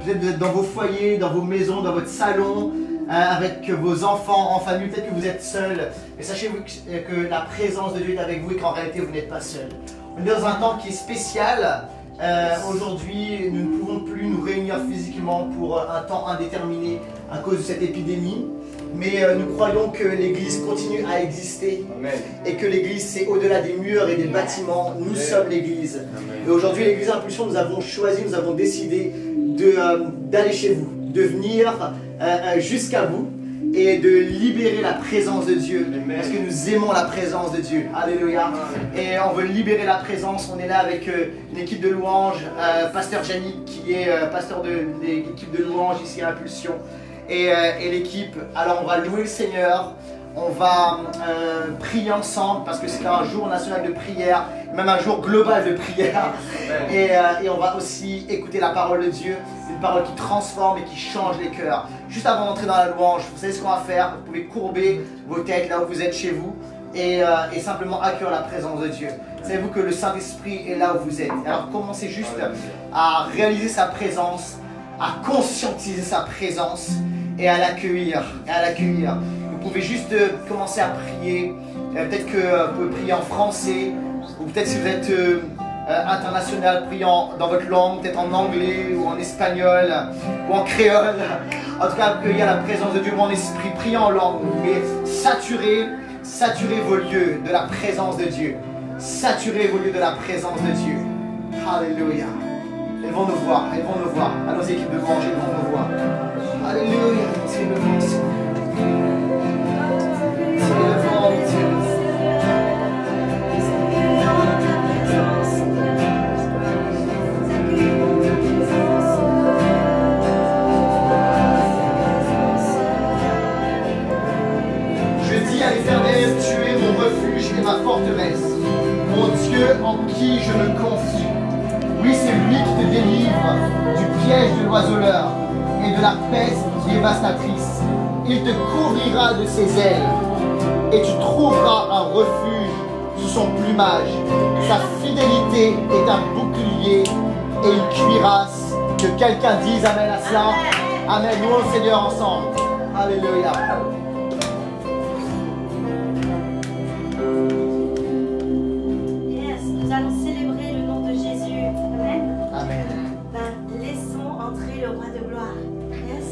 peut-être vous êtes dans vos foyers, dans vos maisons, dans votre salon, avec vos enfants, en famille, peut-être que vous êtes seul. Mais sachez-vous que la présence de Dieu est avec vous et qu'en réalité vous n'êtes pas seul. On est dans un temps qui est spécial. Aujourd'hui, nous ne pouvons plus nous réunir physiquement pour un temps indéterminé à cause de cette épidémie. Mais nous croyons que l'Église continue à exister. Amen. Et que l'Église, c'est au-delà des murs et des bâtiments. Nous sommes l'Église. Et aujourd'hui, l'Église Impulsion, nous avons choisi, nous avons décidé d'aller chez vous, de venir jusqu'à vous et de libérer la présence de Dieu. Amen. Parce que nous aimons la présence de Dieu. Alléluia. Amen. Et on veut libérer la présence. On est là avec une équipe de louanges. Pasteur Yannick qui est pasteur de l'équipe de louanges ici à Impulsion. Et l'équipe, alors on va louer le Seigneur, on va prier ensemble parce que c'est un jour national de prière, même un jour global de prière. Et on va aussi écouter la parole de Dieu, une parole qui transforme et qui change les cœurs. Juste avant d'entrer dans la louange, vous savez ce qu'on va faire, vous pouvez courber vos têtes là où vous êtes chez vous et simplement accueillir la présence de Dieu. Savez-vous que le Saint-Esprit est là où vous êtes. Alors commencez juste à réaliser sa présence, à conscientiser sa présence et à l'accueillir, Vous pouvez juste commencer à prier. Peut-être que vous pouvez prier en français, ou peut-être si vous êtes international, priez dans votre langue, peut-être en anglais, ou en espagnol, ou en créole. En tout cas, accueillir la présence de Dieu, mon esprit, priez en langue. Mais saturez vos lieux de la présence de Dieu. Saturez vos lieux de la présence de Dieu. Alléluia. Elles vont nous voir. Allons-y, équipe de louange, elles vont nous voir. Alléluia, c'est le vent, c'est le vent, Je dis à l'Éternel, tu es mon refuge et ma forteresse, mon Dieu en qui je me confie. Oui, c'est lui qui te délivre du piège de l'oiseleur et de la peste dévastatrice. Il te couvrira de ses ailes et tu trouveras un refuge sous son plumage. Sa fidélité est un bouclier et une cuirasse. Que quelqu'un dise amen à cela. Amen. Louons le Seigneur ensemble. Alléluia. Yes, nous allons célébrer le nom de Jésus. Amen. Amen. Laissons entrer le roi de gloire. Yes.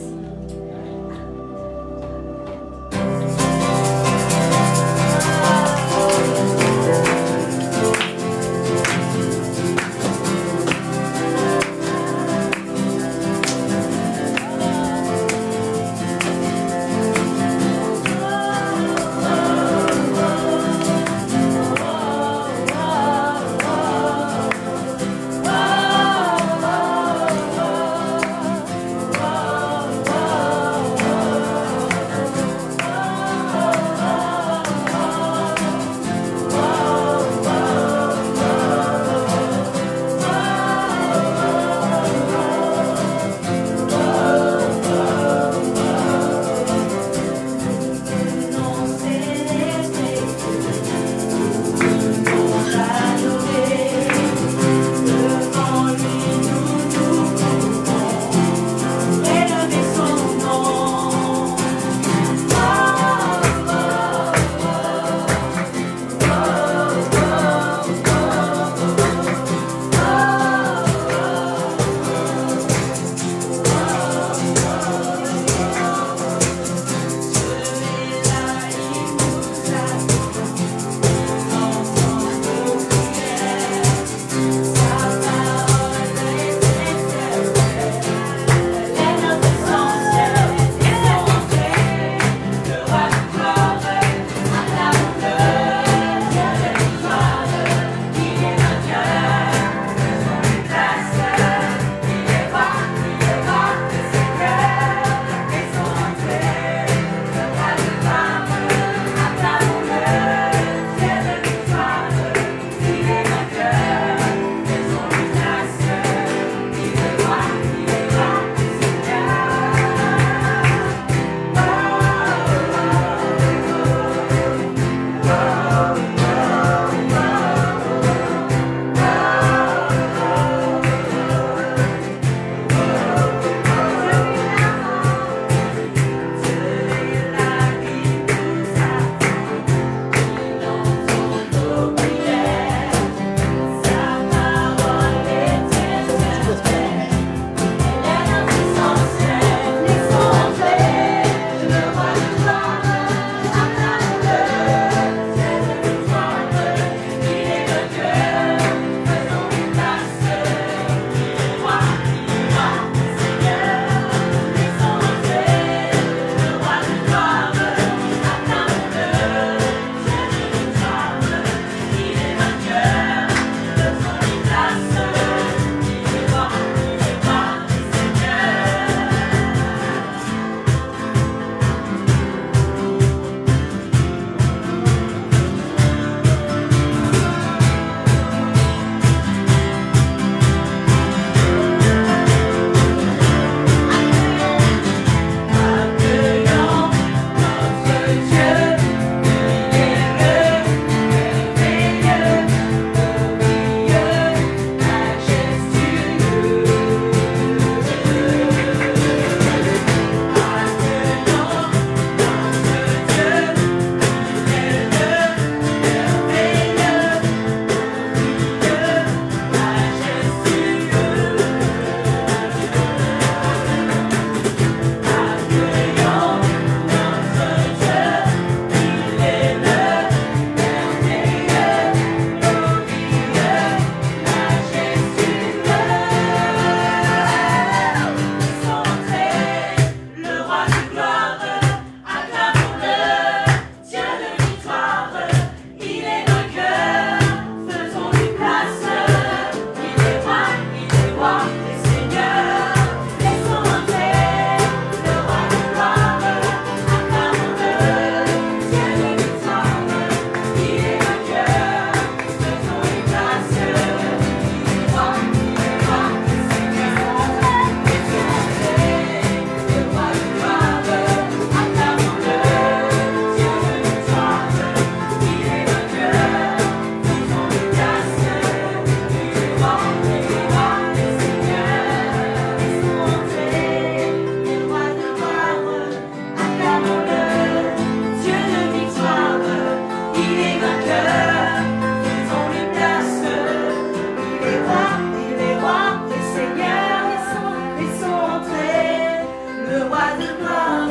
de gloire,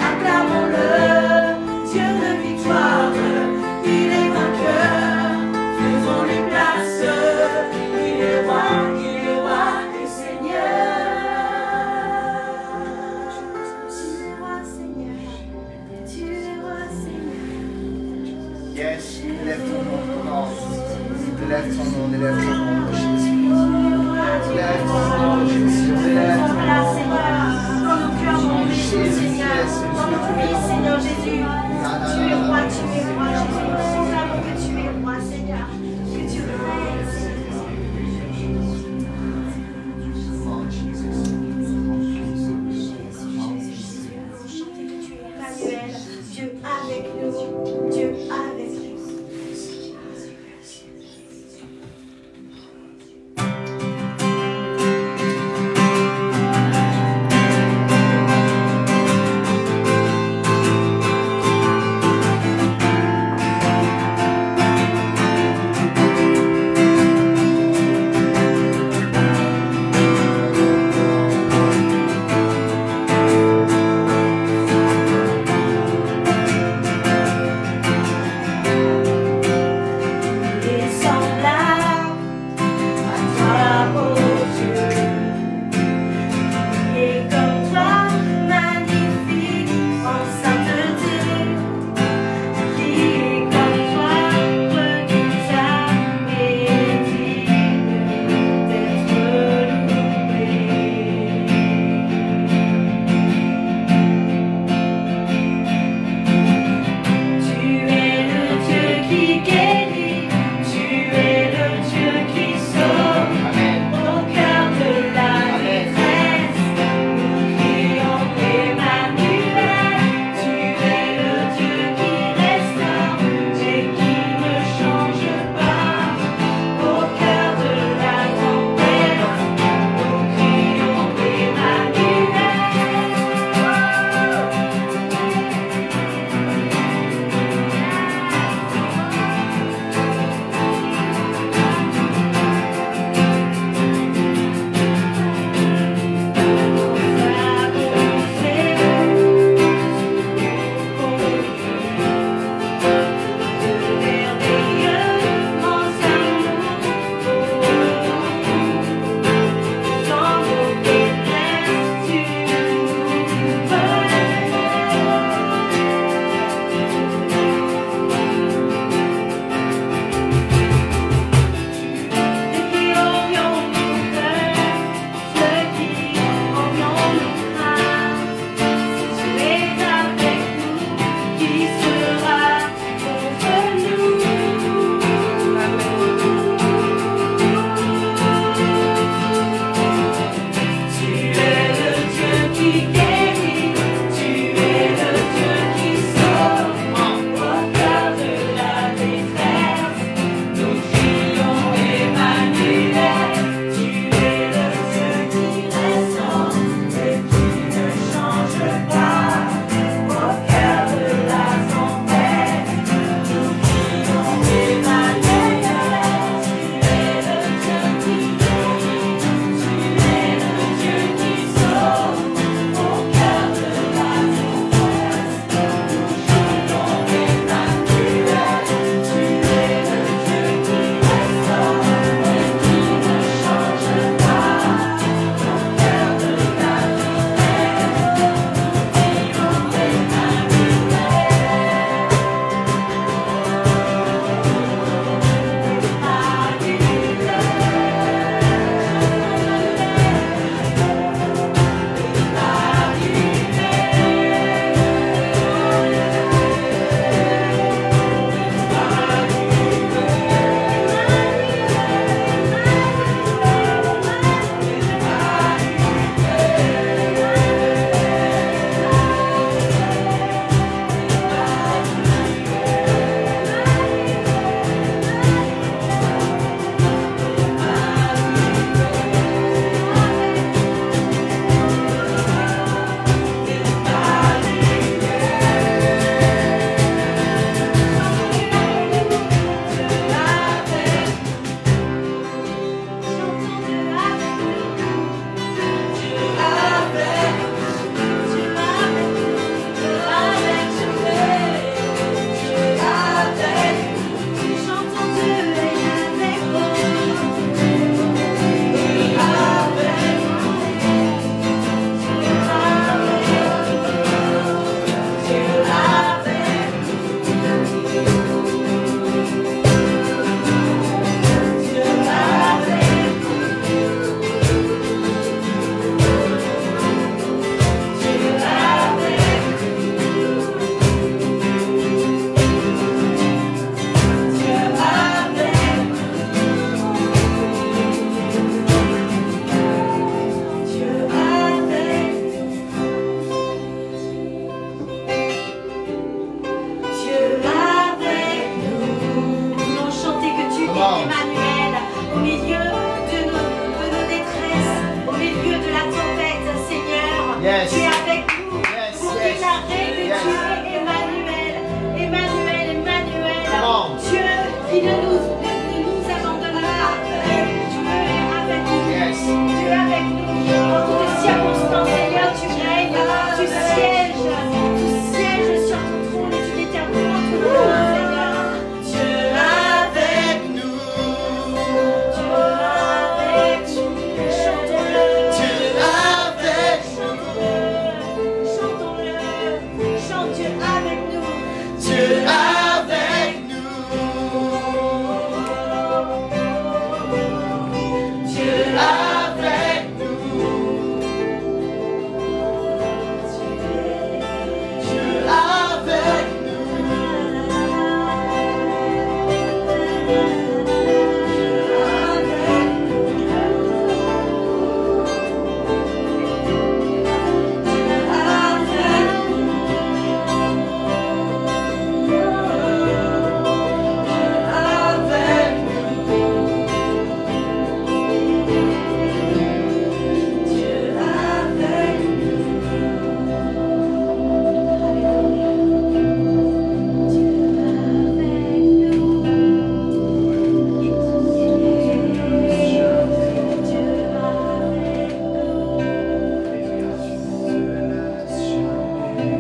acclamons-le, Dieu de victoire, il est vainqueur, faisons-lui place, il est roi et Seigneur. Tu es roi, Seigneur. Yes, élève ton nom, élève ton nom, élève ton nom, Jésus. Élève ton nom, Jésus. Élève ton nom. Dans nos cœurs, mon Jésus, Seigneur. Dans notre vie, Seigneur Jésus. Tu es roi, Jésus. Nous savons que tu es roi, Seigneur. Que tu règnes, Seigneur. Chanter que tu es Emmanuel, Dieu avec nous, Dieu avec nous. Yes. Tu es avec nous. Yes, Pour yes. déclarer que Yes. tu es Emmanuel. Emmanuel, Emmanuel. Come on. Dieu qui ne nous abandonne pas. Dieu est avec nous. Yes. Dieu est avec nous. Dans toutes circonstances, Seigneur, tu règnes. Tu sièges. Tu sièges sur ton trône et tu détermines entre nos mains, Seigneur. Dieu avec nous. Dieu avec nous. Chantons-le. Dieu avec Chantons-le. Chantons-le. Chante Dieu avec nous. Dieu avec nous. Dieu avec nous. Dieu avec nous.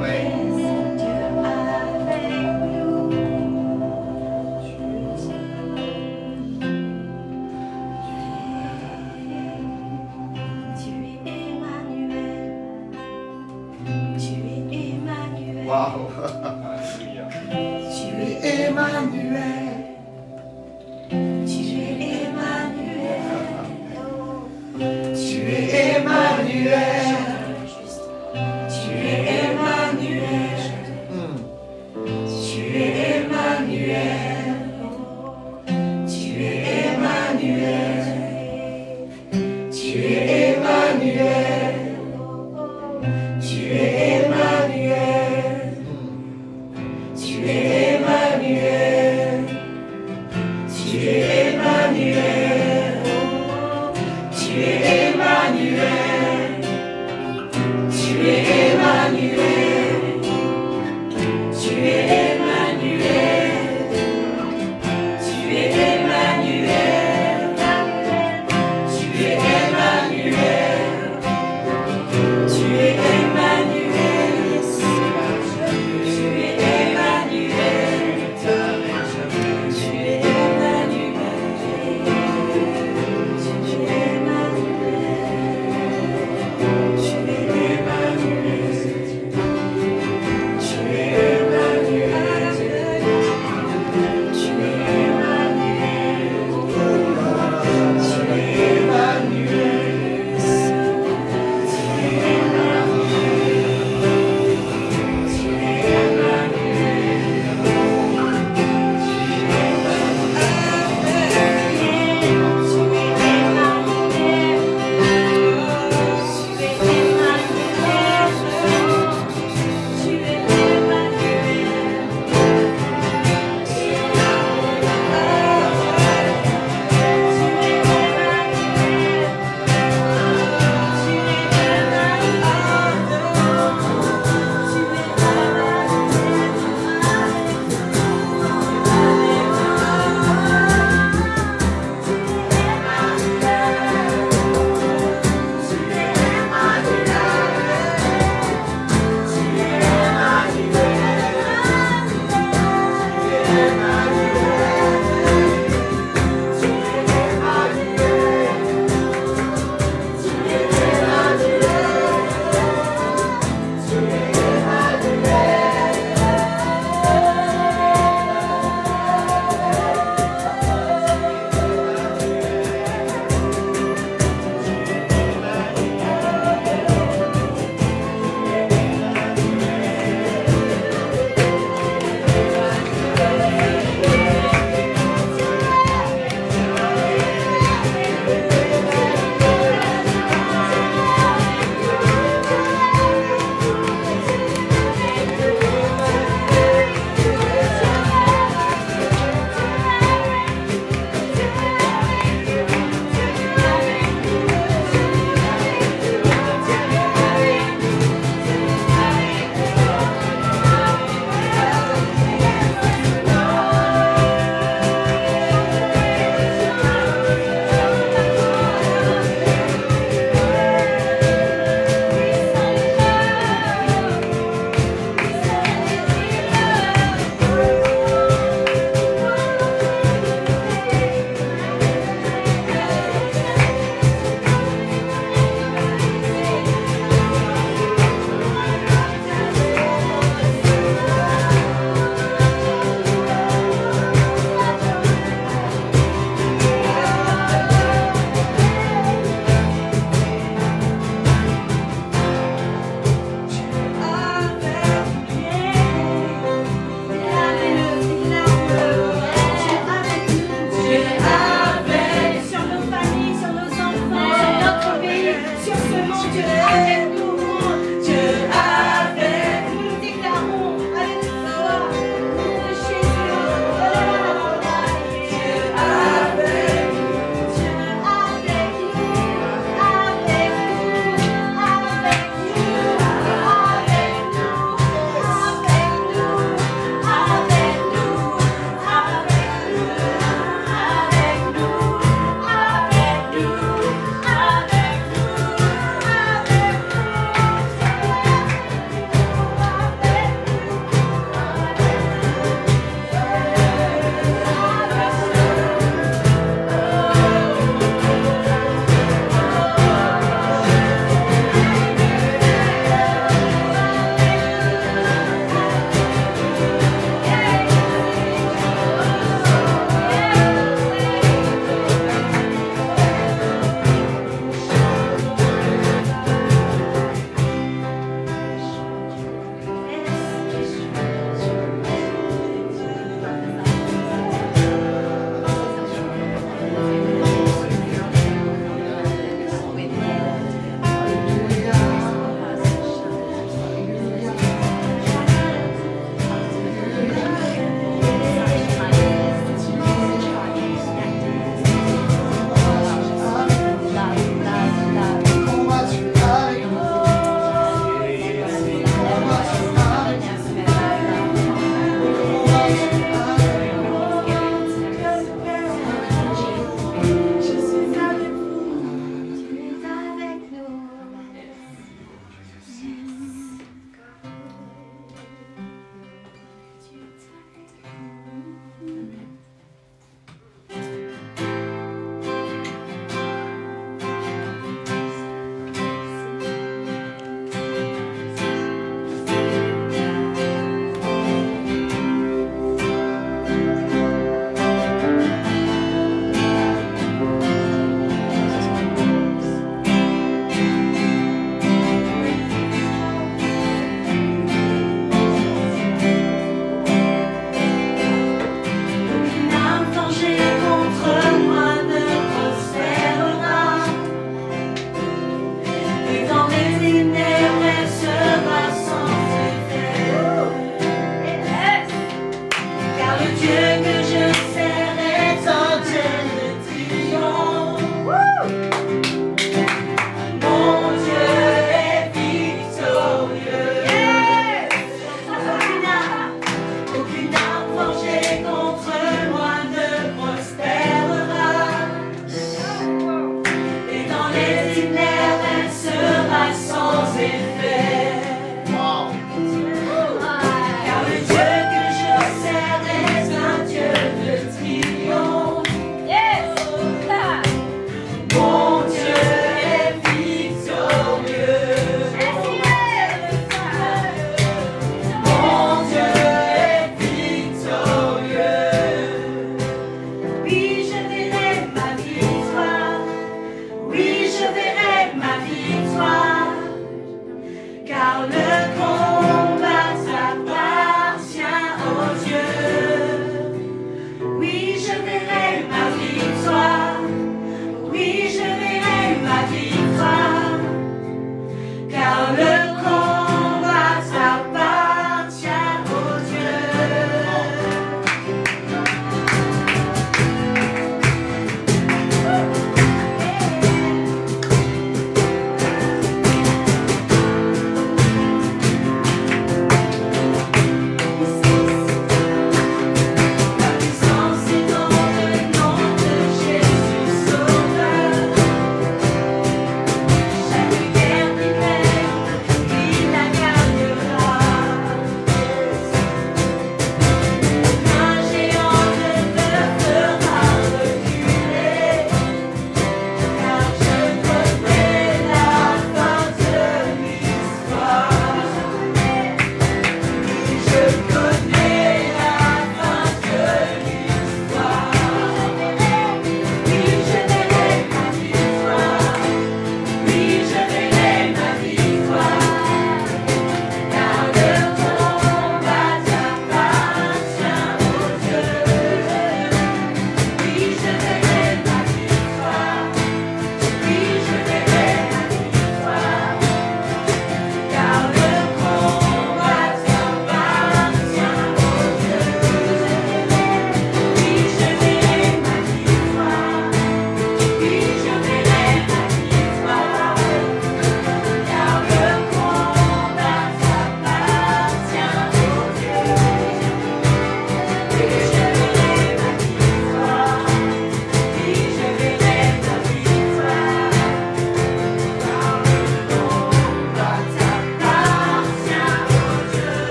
Ouais. Wow. Tu es Emmanuel. Tu es Emmanuel. Tu es Emmanuel. Tu es Emmanuel. Tu es Emmanuel. Tu es Emmanuel. Tu es Emmanuel. Tu es Emmanuel.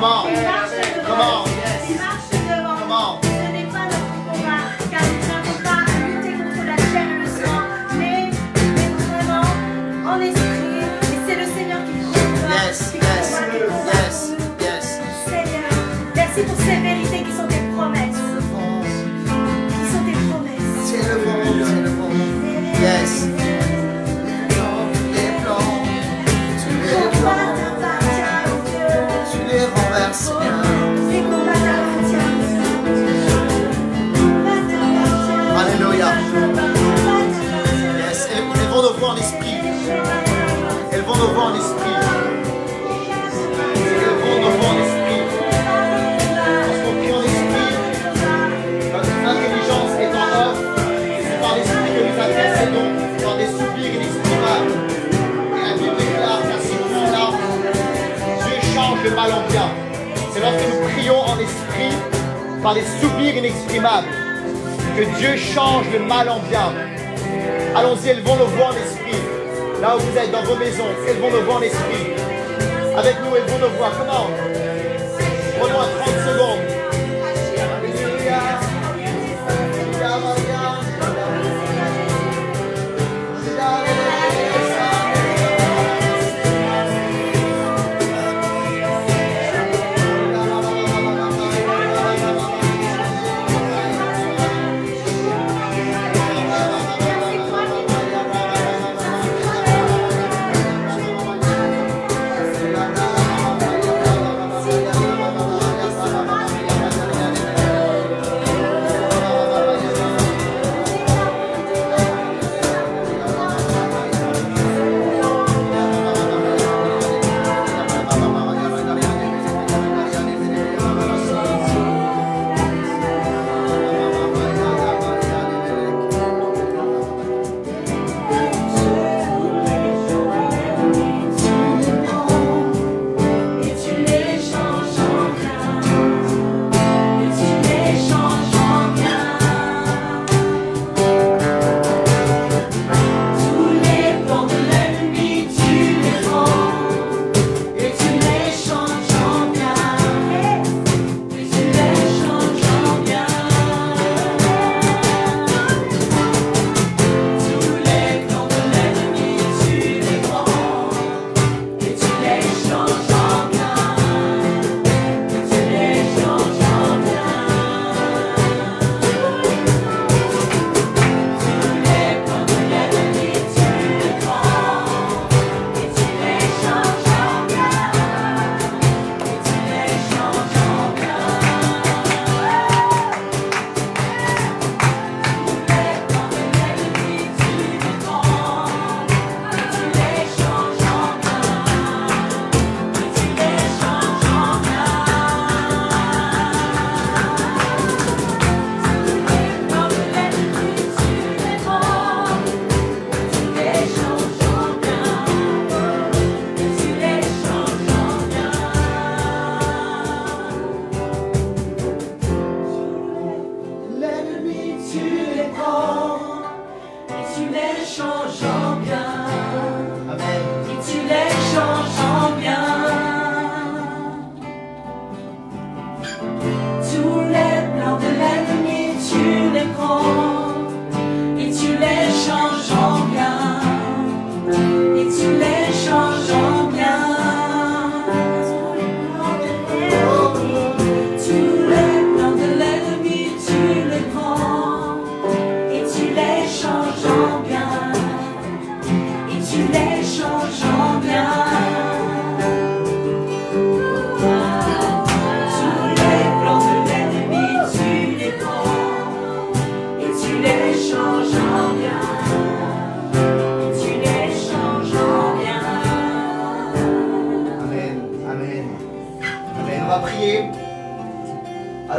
Comment? Il marche devant. Comment? Il marche devant. Comment? Ce n'est pas notre combat, car nous n'avons pas à lutter contre la chair et le sang, mais vraiment en esprit. Et c'est le Seigneur qui combat. Yes, yes, yes, yes. Seigneur, merci pour ces vérités qui sont tes promesses. Qui sont tes promesses. C'est le bon. Yes. Les plans, tu les plans, tu les renverses, Seigneur. Alléluia. Yes, elles vont nous voir en esprit. Elles vont nous voir en esprit. Elles vont nous voir en esprit. Lorsqu'on prie en esprit, notre intelligence est en œuvre. C'est par l'esprit que nous intercédons dans des soupirs inexprimables. Et la Bible déclare qu'à ce moment-là, Dieu change le mal en bien. C'est lorsque nous prions en esprit par des soupirs inexprimables que Dieu change le mal en bien. Allons-y, elles vont nous voir en esprit. Là où vous êtes dans vos maisons, elles vont nous voir en esprit. Avec nous, elles vont nous voir. Comment? Prenons à 30 secondes. Alléluia.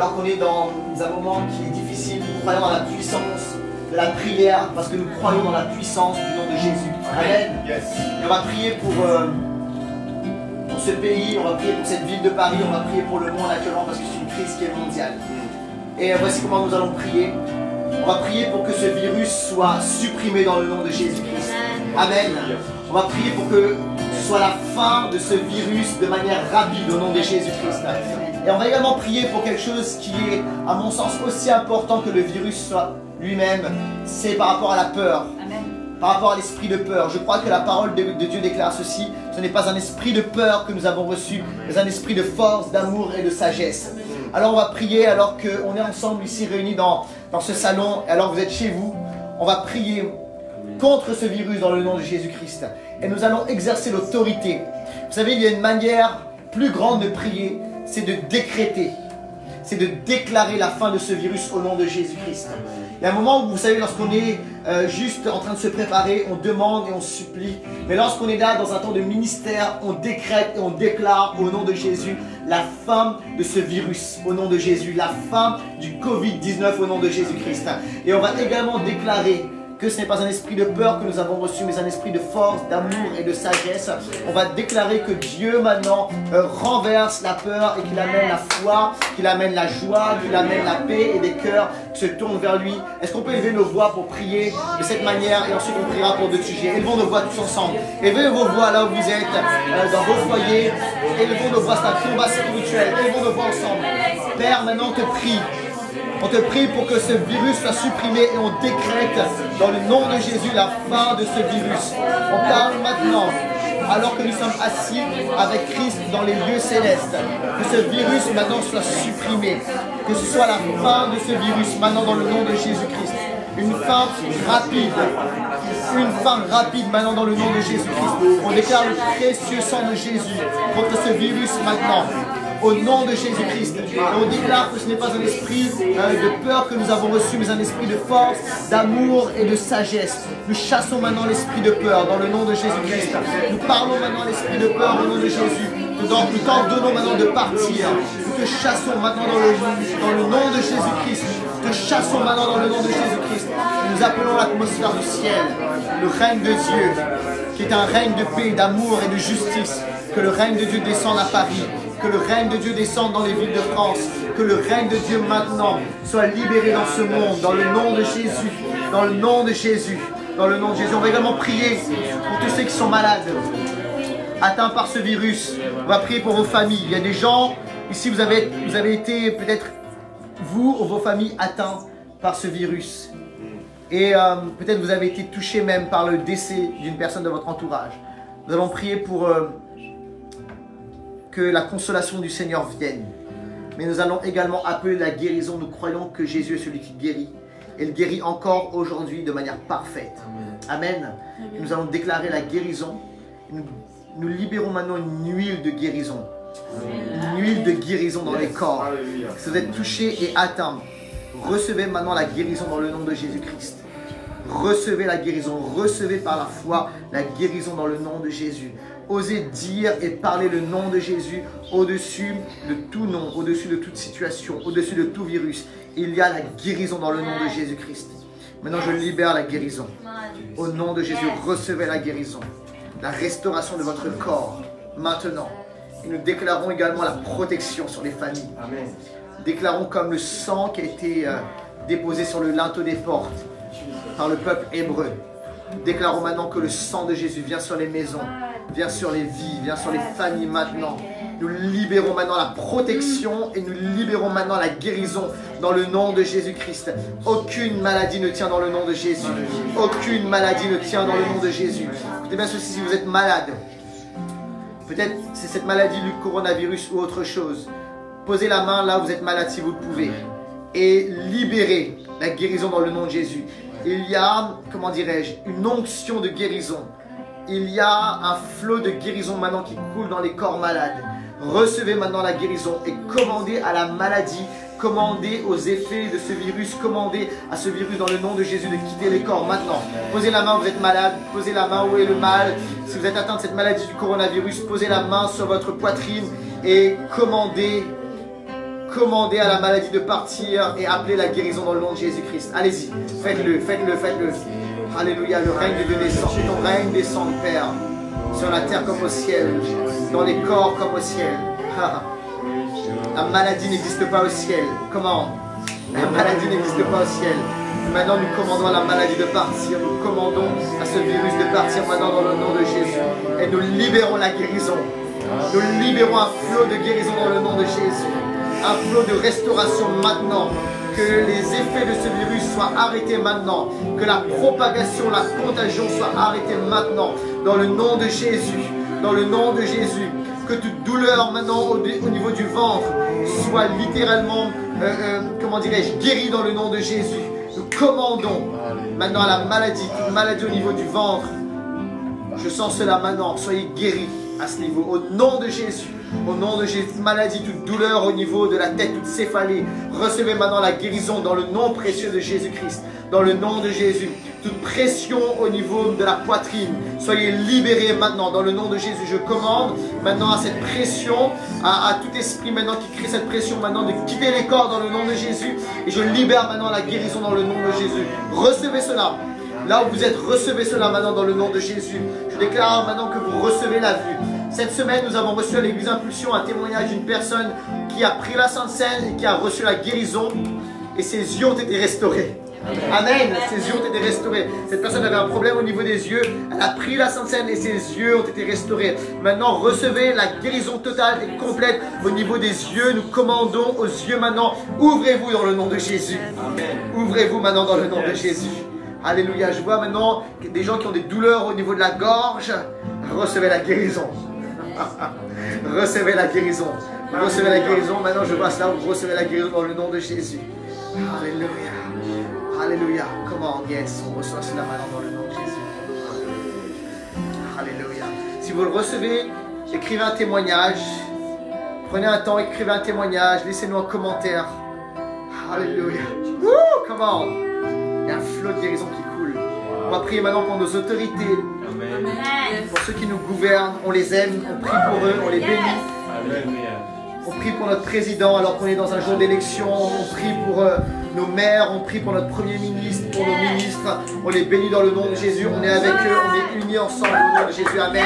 alors qu'on est dans un moment qui est difficile, nous croyons dans la puissance de la prière, parce que nous croyons dans la puissance du nom de Jésus. Amen. Yes. Et on va prier pour ce pays, on va prier pour cette ville de Paris, on va prier pour le monde actuellement, parce que c'est une crise qui est mondiale. Et voici comment nous allons prier. On va prier pour que ce virus soit supprimé dans le nom de Jésus-Christ. Amen. On va prier pour que soit la fin de ce virus de manière rapide au nom de Jésus-Christ. Et on va également prier pour quelque chose qui est, à mon sens, aussi important que le virus soit lui-même, c'est par rapport à la peur. Par rapport à l'esprit de peur. Je crois que la parole de Dieu déclare ceci. Ce n'est pas un esprit de peur que nous avons reçu, mais un esprit de force, d'amour et de sagesse. Alors on va prier alors qu'on est ensemble ici réunis dans ce salon, alors vous êtes chez vous. On va prier contre ce virus dans le nom de Jésus-Christ. Et nous allons exercer l'autorité. Vous savez, il y a une manière plus grande de prier, c'est de décréter. C'est de déclarer la fin de ce virus au nom de Jésus-Christ. Il y a un moment où, vous savez, lorsqu'on est juste en train de se préparer, on demande et on supplie. Mais lorsqu'on est là dans un temps de ministère, on décrète et on déclare au nom de Jésus la fin de ce virus, au nom de Jésus. La fin du Covid-19 au nom de Jésus-Christ. Et on va également déclarer que ce n'est pas un esprit de peur que nous avons reçu, mais un esprit de force, d'amour et de sagesse. On va déclarer que Dieu maintenant renverse la peur et qu'il amène la foi, qu'il amène la joie, qu'il amène la paix et des cœurs qui se tournent vers lui. Est-ce qu'on peut élever nos voix pour prier de cette manière et ensuite on priera pour d'autres sujets? Élevons nos voix tous ensemble. Élevez vos voix là où vous êtes, dans vos foyers. Élevons nos voix, c'est un combat spirituel. Élevons nos voix ensemble. Père, maintenant on te prie. On te prie pour que ce virus soit supprimé et on décrète dans le nom de Jésus la fin de ce virus. On parle maintenant, alors que nous sommes assis avec Christ dans les lieux célestes, que ce virus maintenant soit supprimé, que ce soit la fin de ce virus maintenant dans le nom de Jésus-Christ. Une fin rapide maintenant dans le nom de Jésus-Christ. On déclare le précieux sang de Jésus contre ce virus maintenant. Au nom de Jésus-Christ. Et on déclare que ce n'est pas un esprit de peur que nous avons reçu, mais un esprit de force, d'amour et de sagesse. Nous chassons maintenant l'esprit de peur dans le nom de Jésus-Christ. Nous parlons maintenant à l'esprit de peur au nom de Jésus. Nous t'ordonnons maintenant de partir. Nous te chassons maintenant dans le nom de Jésus-Christ. Nous te chassons maintenant dans le nom de Jésus-Christ. Nous appelons l'atmosphère du ciel, le règne de Dieu, qui est un règne de paix, d'amour et de justice. Que le règne de Dieu descende à Paris. Que le règne de Dieu descende dans les villes de France. Que le règne de Dieu maintenant soit libéré dans ce monde. Dans le nom de Jésus. Dans le nom de Jésus. Dans le nom de Jésus. On va également prier pour tous ceux qui sont malades, atteints par ce virus. On va prier pour vos familles. Il y a des gens, ici vous avez été peut-être, vous ou vos familles, atteints par ce virus. Et peut-être vous avez été touchés même par le décès d'une personne de votre entourage. Nous allons prier pour que la consolation du Seigneur vienne. Mais nous allons également appeler la guérison. Nous croyons que Jésus est celui qui guérit. Et il guérit encore aujourd'hui de manière parfaite. Amen. Et nous allons déclarer la guérison. Nous libérons maintenant une huile de guérison. Une huile de guérison dans les corps. Si vous êtes touchés et atteints, recevez maintenant la guérison dans le nom de Jésus-Christ. Recevez la guérison. Recevez par la foi la guérison dans le nom de Jésus. Osez dire et parler le nom de Jésus au-dessus de tout nom, au-dessus de toute situation, au-dessus de tout virus. Il y a la guérison dans le nom de Jésus-Christ. Maintenant, je libère la guérison. Au nom de Jésus, recevez la guérison. La restauration de votre corps, maintenant. Et nous déclarons également la protection sur les familles. Amen. Déclarons comme le sang qui a été déposé sur le linteau des portes par le peuple hébreu. Déclarons maintenant que le sang de Jésus vient sur les maisons, vient sur les vies, vient sur les familles maintenant. Nous libérons maintenant la protection et nous libérons maintenant la guérison dans le nom de Jésus-Christ. Aucune maladie ne tient dans le nom de Jésus. Aucune maladie ne tient dans le nom de Jésus. Écoutez bien ceci, si vous êtes malade, peut-être c'est cette maladie du coronavirus ou autre chose. Posez la main là où vous êtes malade si vous le pouvez. Et libérez la guérison dans le nom de Jésus. Il y a, comment dirais-je, une onction de guérison. Il y a un flot de guérison maintenant qui coule dans les corps malades. Recevez maintenant la guérison et commandez à la maladie, commandez aux effets de ce virus, commandez à ce virus dans le nom de Jésus de quitter les corps maintenant. Posez la main où vous êtes malade, posez la main où est le mal. Si vous êtes atteint de cette maladie du coronavirus, posez la main sur votre poitrine et commandez à la maladie de partir et appelez la guérison dans le nom de Jésus-Christ. Allez-y, faites-le, faites-le, faites-le. Alléluia, le règne de Dieu descend, ton règne descend, Père, sur la terre comme au ciel, dans les corps comme au ciel. La maladie n'existe pas au ciel. Comment? La maladie n'existe pas au ciel. Maintenant, nous commandons à la maladie de partir. Nous commandons à ce virus de partir maintenant dans le nom de Jésus. Et nous libérons la guérison. Nous libérons un flot de guérison dans le nom de Jésus. Un flot de restauration maintenant. Que les effets de ce virus soient arrêtés maintenant. Que la propagation, la contagion soit arrêtée maintenant. Dans le nom de Jésus. Dans le nom de Jésus. Que toute douleur maintenant au niveau du ventre soit littéralement, comment dirais-je, guérie dans le nom de Jésus. Nous commandons maintenant à la maladie, toute maladie au niveau du ventre. Je sens cela maintenant. Soyez guéris à ce niveau. Au nom de Jésus. Au nom de Jésus, toute maladie, toute douleur au niveau de la tête, toute céphalée. Recevez maintenant la guérison dans le nom précieux de Jésus-Christ. Dans le nom de Jésus. Toute pression au niveau de la poitrine. Soyez libérés maintenant dans le nom de Jésus. Je commande maintenant à cette pression, à tout esprit maintenant qui crée cette pression maintenant de quitter les corps dans le nom de Jésus. Et je libère maintenant la guérison dans le nom de Jésus. Recevez cela. Là où vous êtes, recevez cela maintenant dans le nom de Jésus. Je déclare maintenant que vous recevez la vue. Cette semaine, nous avons reçu à l'Église Impulsion un témoignage d'une personne qui a pris la Sainte Seine et qui a reçu la guérison et ses yeux ont été restaurés. Amen. Ses yeux ont été restaurés. Cette personne avait un problème au niveau des yeux. Elle a pris la Sainte Seine et ses yeux ont été restaurés. Maintenant, recevez la guérison totale et complète au niveau des yeux. Nous commandons aux yeux maintenant. Ouvrez-vous dans le nom de Jésus. Ouvrez-vous maintenant dans le nom de Jésus. Alléluia. Je vois maintenant des gens qui ont des douleurs au niveau de la gorge. Recevez la guérison. Recevez la guérison. Recevez la guérison. Maintenant, je vois cela. Vous recevez la guérison dans le nom de Jésus. Alléluia. Alléluia. Comment? Yes. On reçoit cela maintenant dans le nom de Jésus. Alléluia. Si vous le recevez, écrivez un témoignage. Prenez un temps, écrivez un témoignage. Laissez-nous un commentaire. Alléluia. Comment? Il y a un flot de guérison qui coule. On va prier maintenant pour nos autorités. Pour ceux qui nous gouvernent, on les aime, on prie pour eux, on les bénit. On prie pour notre président alors qu'on est dans un jour d'élection. On prie pour nos maires, on prie pour notre premier ministre, pour nos ministres. On les bénit dans le nom de Jésus. On est avec eux, on est unis ensemble au nom de Jésus. Amen.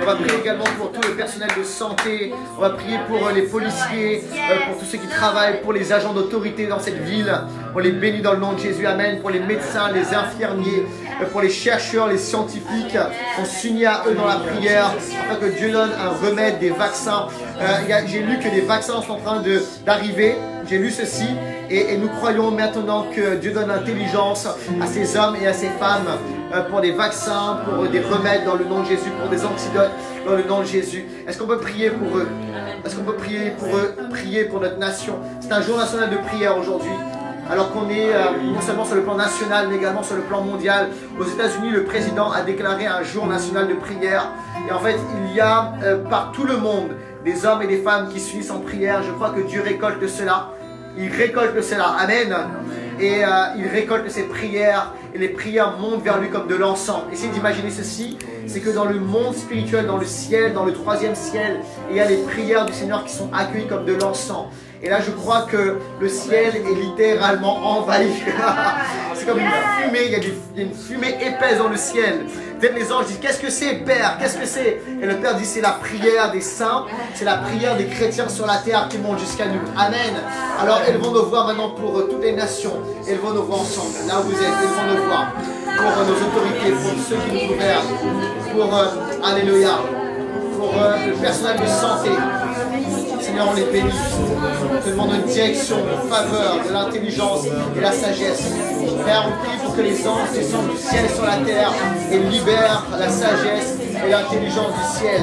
On va prier également pour tout le personnel de santé. On va prier pour les policiers, pour tous ceux qui travaillent, pour les agents d'autorité dans cette ville. On les bénit dans le nom de Jésus. Amen. Pour les médecins, les infirmiers, pour les chercheurs, les scientifiques. On s'unit à eux dans la prière afin que Dieu donne un remède, des vaccins. J'ai lu que des vaccins sont en train d'arriver. J'ai lu ceci et nous croyons maintenant que Dieu donne l'intelligence à ces hommes et à ces femmes pour des vaccins, pour des remèdes dans le nom de Jésus, pour des antidotes dans le nom de Jésus. Est-ce qu'on peut prier pour eux? Est-ce qu'on peut prier pour eux, prier pour notre nation? C'est un jour national de prière aujourd'hui. Alors qu'on est non seulement sur le plan national, mais également sur le plan mondial. Aux États-Unis, le président a déclaré un jour national de prière. Et en fait, il y a par tout le monde des hommes et des femmes qui s'unissent en prière. Je crois que Dieu récolte cela. Il récolte cela. Amen. Et il récolte ses prières. Et les prières montent vers lui comme de l'encens. Essayez d'imaginer ceci. C'est que dans le monde spirituel, dans le ciel, dans le troisième ciel, il y a les prières du Seigneur qui sont accueillies comme de l'encens. Et là, je crois que le ciel est littéralement envahi. C'est comme une fumée, il y a une fumée épaisse dans le ciel. Peut-être les anges disent, qu'est-ce que c'est, Père? Qu'est-ce que c'est? Et le Père dit, c'est la prière des saints, c'est la prière des chrétiens sur la terre qui monte jusqu'à nous. Amen. Alors, élevons nos voix maintenant pour toutes les nations. Élevons nos voix ensemble. Là où vous êtes, élevons nos voix. Pour nos autorités, pour ceux qui nous gouvernent, pour, alléluia, pour le personnel de santé. Seigneur, on les bénit. On te demande une direction, une faveur, de l'intelligence et la sagesse. Père, on prie pour que les anges descendent du ciel sur la terre et libèrent la sagesse et l'intelligence du ciel.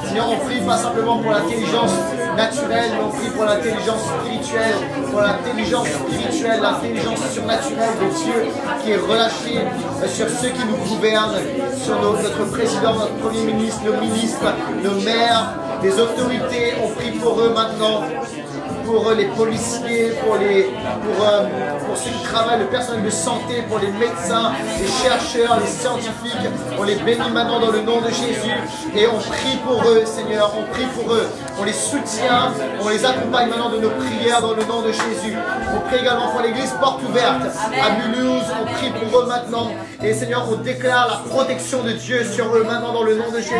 Seigneur, on prie pas simplement pour l'intelligence naturelle, mais on prie pour l'intelligence spirituelle, l'intelligence surnaturelle de Dieu qui est relâchée sur ceux qui nous gouvernent, sur notre président, notre premier ministre, nos ministres, nos maires, les autorités. On prie pour eux maintenant, pour les policiers, pour ceux qui travaillent, le personnel de santé, pour les médecins, les chercheurs, les scientifiques. On les bénit maintenant dans le nom de Jésus et on prie pour eux, Seigneur, on prie pour eux. On les soutient, on les accompagne maintenant de nos prières dans le nom de Jésus. On prie également pour l'église porte ouverte à Mulhouse, on prie pour eux maintenant. Et Seigneur, on déclare la protection de Dieu sur eux maintenant dans le nom de Jésus.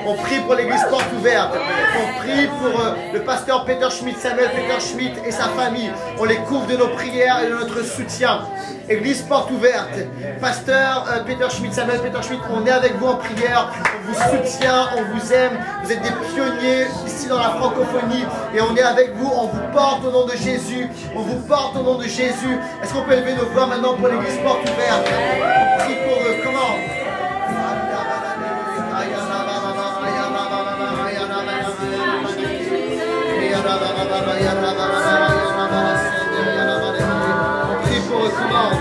On prie pour l'église porte ouverte. On prie pour le pasteur Peter Schmidt, Samuel Peter Schmidt et sa famille. On les couvre de nos prières et de notre soutien. Église porte ouverte. Pasteur Peter Schmidt, Samuel Peter Schmidt, on est avec vous en prière. On vous soutient, on vous aime. Vous êtes des pionniers ici dans la francophonie. Et on est avec vous. On vous porte au nom de Jésus. On vous porte au nom de Jésus. Est-ce qu'on peut élever nos voix maintenant pour l'église porte ouverte? On prie pour eux. Comment?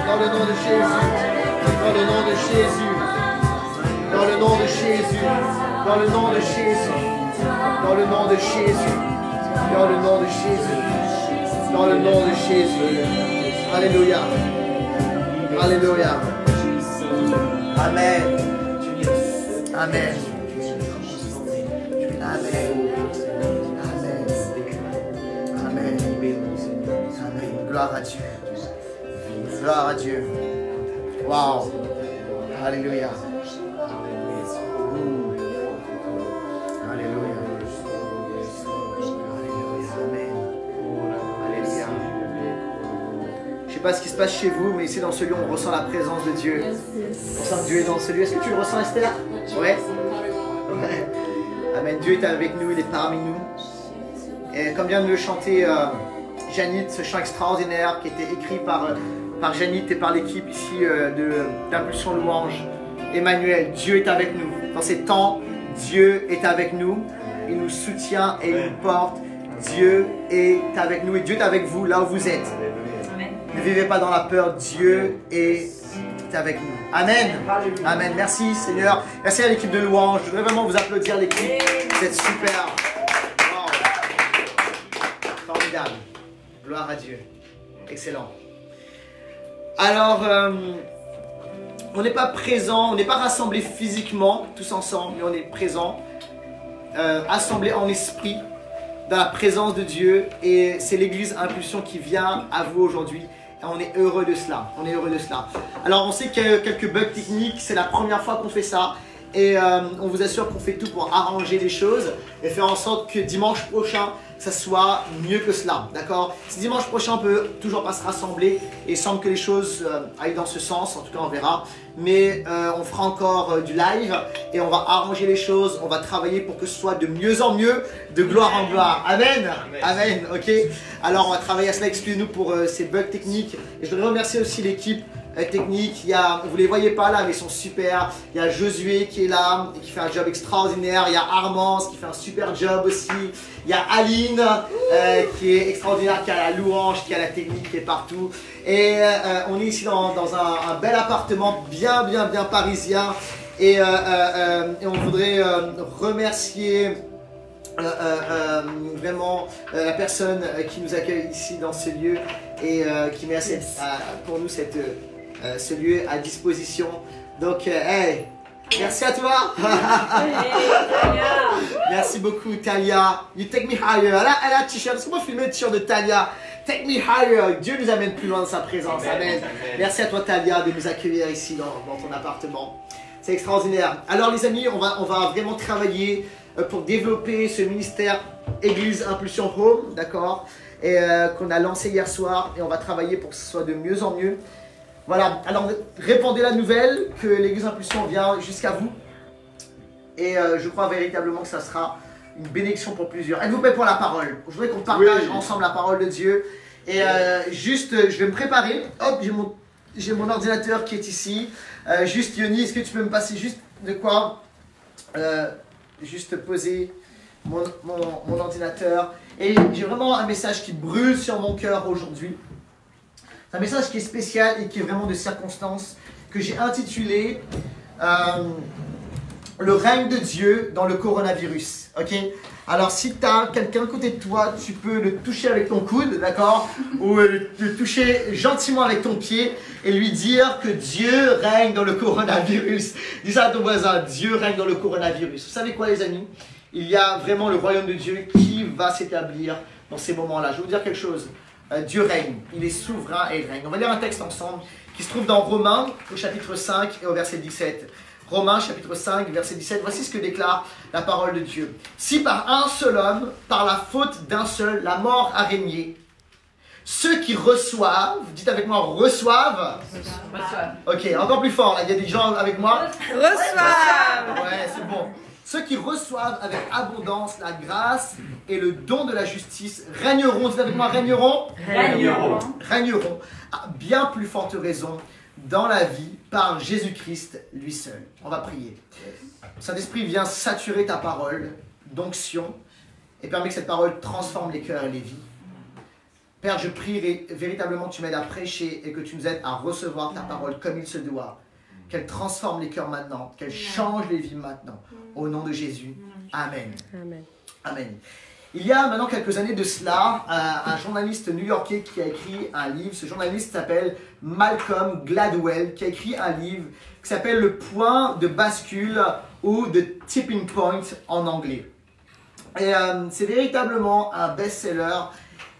Dans le nom de Jésus, dans le nom de Jésus, dans le nom de Jésus, dans le nom de Jésus, dans le nom de Jésus, dans le nom de Jésus, dans le nom de Jésus. Alléluia. Alléluia. Amen. Amen. Amen. Amen. Amen. Amen. Gloire à Dieu. Gloire à Dieu. Wow. Alléluia. Alléluia. Amen. Alléluia. Je ne sais pas ce qui se passe chez vous, mais ici dans ce lieu, on ressent la présence de Dieu. On sent que Dieu est dans ce lieu. Est-ce que tu le ressens, Esther? Ouais. Amen. Dieu est avec nous, il est parmi nous. Et comme vient de le chanter Janit, ce chant extraordinaire qui était écrit par Janit et par l'équipe ici d'Impulsion Louange. Emmanuel, Dieu est avec nous. Dans ces temps, Dieu est avec nous. Il nous soutient et il nous porte. Dieu est avec nous et Dieu est avec vous là où vous êtes. Ne vivez pas dans la peur, Dieu est avec nous. Amen. Amen. Merci Seigneur. Merci à l'équipe de Louange. Je voudrais vraiment vous applaudir l'équipe. Vous êtes super. Wow. Formidable. Gloire à Dieu. Excellent. Alors, on n'est pas présent, on n'est pas rassemblés physiquement, tous ensemble, mais on est présents, assemblés en esprit, dans la présence de Dieu. Et c'est l'église Impulsion qui vient à vous aujourd'hui. Et on est heureux de cela, on est heureux de cela. Alors, on sait qu'il y a quelques bugs techniques, c'est la première fois qu'on fait ça. Et on vous assure qu'on fait tout pour arranger les choses et faire en sorte que dimanche prochain, ça soit mieux que cela, d'accord? Si dimanche prochain on peut toujours pas se rassembler et il semble que les choses aillent dans ce sens, en tout cas on verra, mais on fera encore du live et on va arranger les choses, on va travailler pour que ce soit de mieux en mieux, de gloire en gloire. Amen. Amen, ok? Alors on va travailler à cela, excusez-nous pour ces bugs techniques et je voudrais remercier aussi l'équipe technique. Il y a, vous les voyez pas là mais ils sont super. Il y a Josué qui est là et qui fait un job extraordinaire. Il y a Armand qui fait un super job aussi. Il y a Aline qui est extraordinaire, qui a la louange, qui a la technique, qui est partout. Et on est ici dans un bel appartement bien parisien. Et on voudrait remercier vraiment la personne qui nous accueille ici dans ce lieu et qui met pour nous ce lieu à disposition. Donc, hey, merci à toi. Merci beaucoup, Talia. You take me higher. Elle a un t-shirt. Est-ce qu'on peut filmer le t-shirt de Talia? Take me higher. Dieu nous amène plus loin de sa présence. Amen. Merci à toi, Talia, de nous accueillir ici dans ton appartement. C'est extraordinaire. Alors, les amis, on va vraiment travailler pour développer ce ministère Église Impulsion Home, d'accord, et qu'on a lancé hier soir, et on va travailler pour que ce soit de mieux en mieux. Voilà, alors répandez la nouvelle que l'Église Impulsion vient jusqu'à vous, et je crois véritablement que ça sera une bénédiction pour plusieurs. Êtes-vous prêts pour la parole? Je voudrais qu'on partage ensemble la parole de Dieu, et juste, je vais me préparer. Hop, j'ai mon ordinateur qui est ici. Juste, Yoni, est-ce que tu peux me passer juste de quoi juste poser mon ordinateur. Et j'ai vraiment un message qui brûle sur mon cœur aujourd'hui. C'est un message qui est spécial et qui est vraiment de circonstance, que j'ai intitulé Le règne de Dieu dans le coronavirus. Ok? Alors si tu as quelqu'un à côté de toi, tu peux le toucher avec ton coude, d'accord? Ou le toucher gentiment avec ton pied et lui dire que Dieu règne dans le coronavirus. Dis ça à ton voisin, Dieu règne dans le coronavirus. Vous savez quoi les amis? Il y a vraiment le royaume de Dieu qui va s'établir dans ces moments-là. Je vais vous dire quelque chose. Dieu règne, il est souverain et il règne. On va lire un texte ensemble qui se trouve dans Romains au chapitre 5 et au verset 17. Romains chapitre 5, verset 17, voici ce que déclare la parole de Dieu. Si par un seul homme, par la faute d'un seul, la mort a régné, ceux qui reçoivent, dites avec moi, reçoivent. Ok, encore plus fort, là, il y a des gens avec moi. Reçoivent. Ouais, c'est bon. Ceux qui reçoivent avec abondance la grâce et le don de la justice régneront, dites avec moi, régneront à bien plus forte raison dans la vie par Jésus-Christ lui seul. On va prier. Saint-Esprit, viens saturer ta parole d'onction et permet que cette parole transforme les cœurs et les vies. Père, je prie véritablement que tu m'aides à prêcher et que tu nous aides à recevoir ta parole comme il se doit. Qu'elle transforme les cœurs maintenant, qu'elle change les vies maintenant. Au nom de Jésus. Amen. Amen. Amen. Il y a maintenant quelques années de cela, un journaliste new-yorkais qui a écrit un livre. Ce journaliste s'appelle Malcolm Gladwell, qui a écrit un livre qui s'appelle Le point de bascule ou The Tipping Point en anglais. Et c'est véritablement un best-seller.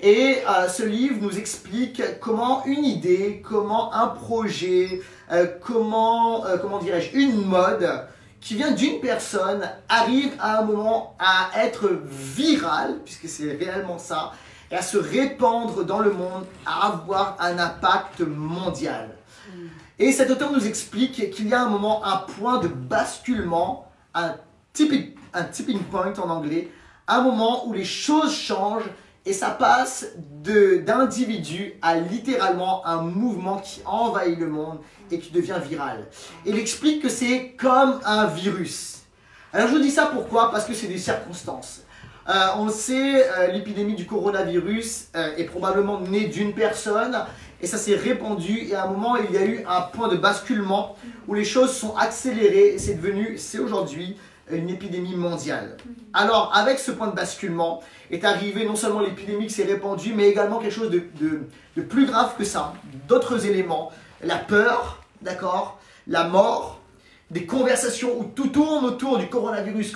Et ce livre nous explique comment une idée, comment un projet, comment dirais-je, une mode qui vient d'une personne arrive à un moment à être virale, puisque c'est réellement ça, et à se répandre dans le monde, à avoir un impact mondial. Et cet auteur nous explique qu'il y a un moment, un point de basculement, un tipping point en anglais, un moment où les choses changent et ça passe d'individu à littéralement un mouvement qui envahit le monde et qui devient viral. Il explique que c'est comme un virus. Alors je vous dis ça pourquoi? Parce que c'est des circonstances. On sait, l'épidémie du coronavirus est probablement née d'une personne et ça s'est répandu et à un moment il y a eu un point de basculement où les choses sont accélérées et c'est aujourd'hui une épidémie mondiale. Alors avec ce point de basculement est arrivé non seulement l'épidémie qui s'est répandue mais également quelque chose de plus grave que ça, d'autres éléments, la peur, d'accord, la mort, des conversations où tout tourne autour du coronavirus,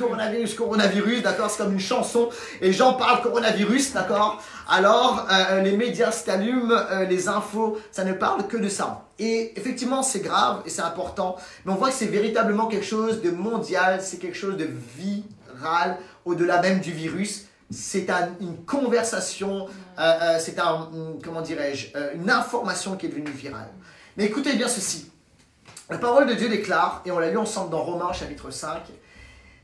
d'accord, c'est comme une chanson, et les gens parlent coronavirus, d'accord, alors les médias s'allument, les infos, ça ne parle que de ça. Et effectivement, c'est grave et c'est important, mais on voit que c'est véritablement quelque chose de mondial, c'est quelque chose de viral, au-delà même du virus. C'est une conversation, c'est comment dirais-je, une information qui est devenue virale. Mais écoutez bien ceci. La parole de Dieu déclare, et on l'a lu ensemble dans Romains chapitre 5,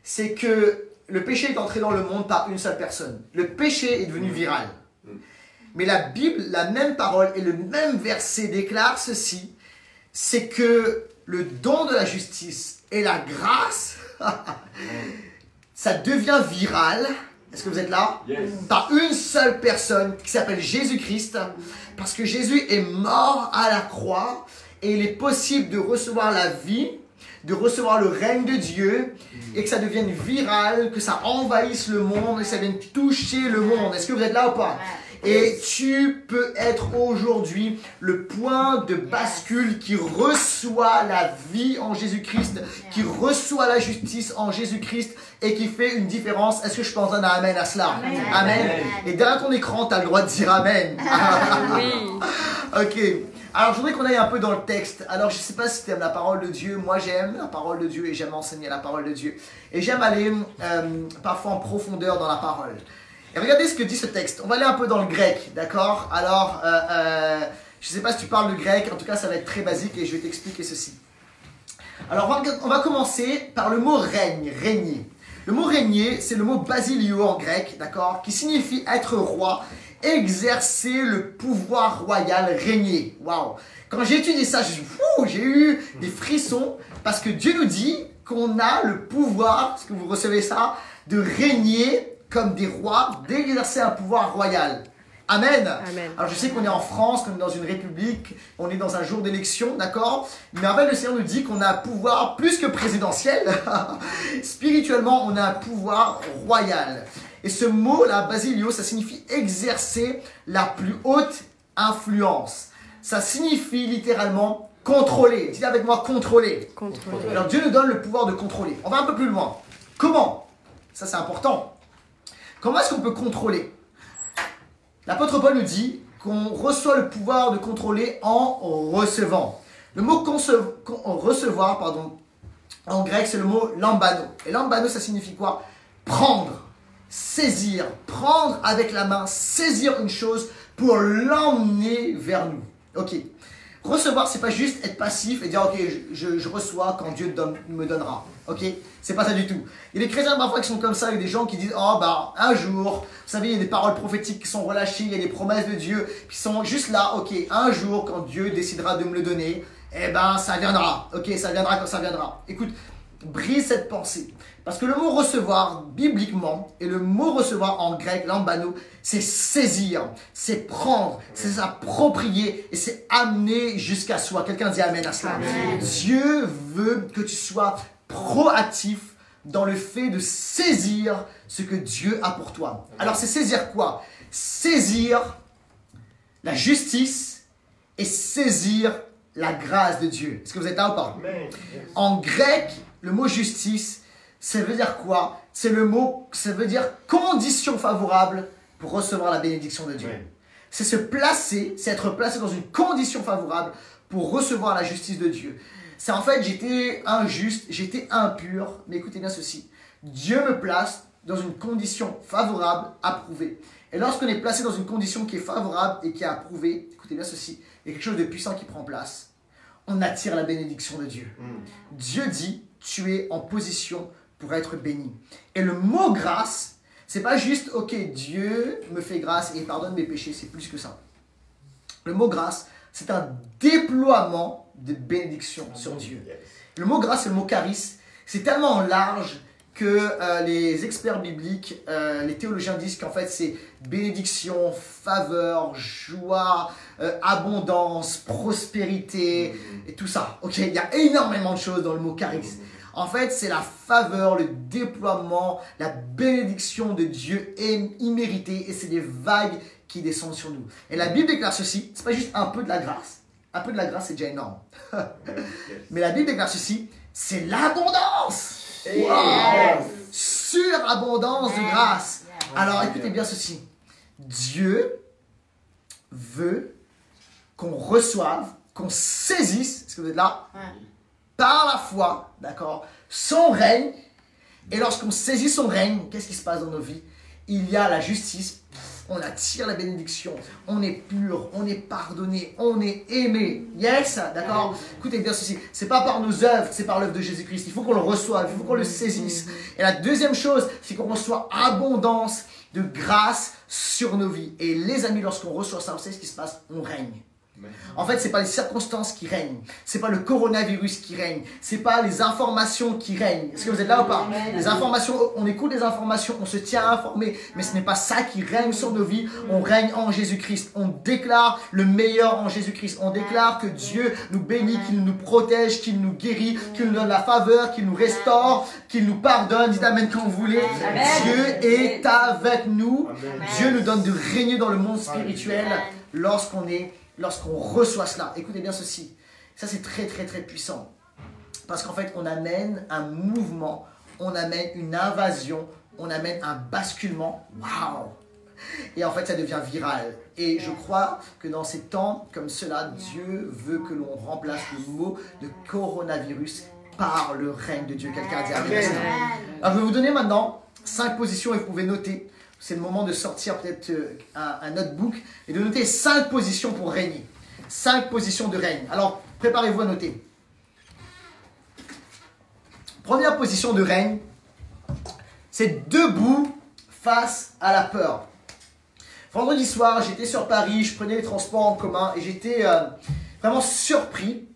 c'est que le péché est entré dans le monde par une seule personne. Le péché est devenu viral. Mais la Bible, la même parole et le même verset déclarent ceci, c'est que le don de la justice et la grâce, ça devient viral. Est-ce que vous êtes là? Yes. Par une seule personne qui s'appelle Jésus-Christ, parce que Jésus est mort à la croix et il est possible de recevoir la vie, de recevoir le règne de Dieu et que ça devienne viral, que ça envahisse le monde et que ça vienne toucher le monde. Est-ce que vous êtes là ou pas? Et tu peux être aujourd'hui le point de bascule qui reçoit la vie en Jésus-Christ, qui reçoit la justice en Jésus-Christ et qui fait une différence. Est-ce que je peux entendre un amen à cela? Amen. Amen. Et derrière ton écran, tu as le droit de dire amen. Oui. Ok. Alors, je voudrais qu'on aille un peu dans le texte. Alors, je ne sais pas si tu aimes la parole de Dieu. Moi, j'aime la parole de Dieu et j'aime enseigner la parole de Dieu. Et j'aime aller parfois en profondeur dans la parole. Et regardez ce que dit ce texte. On va aller un peu dans le grec, d'accord? Alors, je ne sais pas si tu parles le grec. En tout cas, ça va être très basique et je vais t'expliquer ceci. Alors, on va commencer par le mot règne, régner. Le mot régner, c'est le mot basilio en grec, d'accord? Qui signifie être roi, exercer le pouvoir royal, régner. Waouh! Quand j'ai étudié ça, j'ai eu des frissons parce que Dieu nous dit qu'on a le pouvoir, est-ce que vous recevez ça, de régner comme des rois, d'exercer un pouvoir royal. Amen. Amen. Alors je sais qu'on est en France, qu'on est dans une république, on est dans un jour d'élection, d'accord? Mais en fait le Seigneur nous dit qu'on a un pouvoir plus que présidentiel. Spirituellement, on a un pouvoir royal. Et ce mot-là, basilio, ça signifie exercer la plus haute influence. Ça signifie littéralement contrôler. Dites avec moi, contrôler. Contrôler. Alors Dieu nous donne le pouvoir de contrôler. On va un peu plus loin. Comment? Ça c'est important. Comment est-ce qu'on peut contrôler? L'apôtre Paul nous dit qu'on reçoit le pouvoir de contrôler en recevant. Le mot recevoir, En grec, c'est le mot lambano. Et lambano, ça signifie quoi? Prendre, saisir, prendre avec la main, saisir une chose pour l'emmener vers nous. Ok. Recevoir, c'est pas juste être passif et dire ok, je reçois quand Dieu me donnera. Ok, c'est pas ça du tout. Il y a des chrétiens parfois qui sont comme ça, il y a des gens qui disent oh bah un jour, vous savez, il y a des paroles prophétiques qui sont relâchées, il y a des promesses de Dieu qui sont juste là. Ok, un jour quand Dieu décidera de me le donner, eh ben ça viendra. Ok, ça viendra quand ça viendra. Écoute, brise cette pensée. Parce que le mot recevoir, bibliquement, et le mot recevoir en grec, lambano, c'est saisir, c'est prendre, c'est s'approprier et c'est amener jusqu'à soi. Quelqu'un dit amen à cela. Amen. Dieu veut que tu sois proactif dans le fait de saisir ce que Dieu a pour toi. Alors c'est saisir quoi? Saisir la justice et saisir la grâce de Dieu. Est-ce que vous êtes là ou pas? Amen. En grec, le mot justice, ça veut dire quoi? C'est le mot, ça veut dire condition favorable pour recevoir la bénédiction de Dieu. Oui. C'est se placer, c'est être placé dans une condition favorable pour recevoir la justice de Dieu. C'est en fait, j'étais injuste, j'étais impur, mais écoutez bien ceci. Dieu me place dans une condition favorable, approuvée. Et lorsqu'on est placé dans une condition qui est favorable et qui est approuvée, écoutez bien ceci, il y a quelque chose de puissant qui prend place. On attire la bénédiction de Dieu. Dieu dit, tu es en position pour être béni. Et le mot grâce, c'est pas juste, ok, Dieu me fait grâce et pardonne mes péchés, c'est plus que ça. Le mot grâce, c'est un déploiement de bénédiction sur Dieu. Le mot grâce et le mot charis, c'est tellement large que les experts bibliques, les théologiens disent qu'en fait c'est bénédiction, faveur, joie, abondance, prospérité et tout ça. Ok, il y a énormément de choses dans le mot charis. En fait, c'est la faveur, le déploiement, la bénédiction de Dieu imméritée et c'est des vagues qui descendent sur nous. Et la Bible déclare ceci, c'est pas juste un peu de la grâce. Un peu de la grâce, c'est déjà énorme. Mais la Bible déclare ceci, c'est l'abondance. Wow. Surabondance de grâce. Alors écoutez bien ceci. Dieu veut qu'on reçoive, qu'on saisisse, est-ce que vous êtes là? Par la foi, d'accord, son règne. Et lorsqu'on saisit son règne, qu'est-ce qui se passe dans nos vies? Il y a la justice, on attire la bénédiction, on est pur, on est pardonné, on est aimé. Yes, d'accord? Écoutez bien ceci, c'est pas par nos œuvres, c'est par l'œuvre de Jésus-Christ. Il faut qu'on le reçoive, il faut qu'on le saisisse. Et la deuxième chose, c'est qu'on reçoit abondance de grâce sur nos vies. Et les amis, lorsqu'on reçoit ça, vous savez ce qui se passe? On règne. En fait, c'est pas les circonstances qui règnent, c'est pas le coronavirus qui règne, c'est pas les informations qui règnent. Est-ce que vous êtes là ou pas? Les informations, on écoute les informations, on se tient informé, mais ce n'est pas ça qui règne sur nos vies. On règne en Jésus-Christ. On déclare le meilleur en Jésus-Christ. On déclare que Dieu nous bénit, qu'il nous protège, qu'il nous guérit, qu'il nous donne la faveur, qu'il nous restaure, qu'il nous pardonne. Dites amen quand vous voulez. Amen. Dieu est avec nous. Amen. Dieu nous donne de régner dans le monde spirituel lorsqu'on reçoit cela. Écoutez bien ceci. Ça, c'est très, très, très puissant. Parce qu'en fait, on amène un mouvement, on amène une invasion, on amène un basculement. Waouh! Et en fait, ça devient viral. Et je crois que dans ces temps comme cela, Dieu veut que l'on remplace le mot de coronavirus par le règne de Dieu. Quelqu'un a dit amen. Alors, je vais vous donner maintenant 5 positions et vous pouvez noter. C'est le moment de sortir peut-être un notebook et de noter 5 positions pour régner. 5 positions de règne. Alors, préparez-vous à noter. Première position de règne, c'est debout face à la peur. Vendredi soir, j'étais sur Paris, je prenais les transports en commun et j'étais vraiment surpris,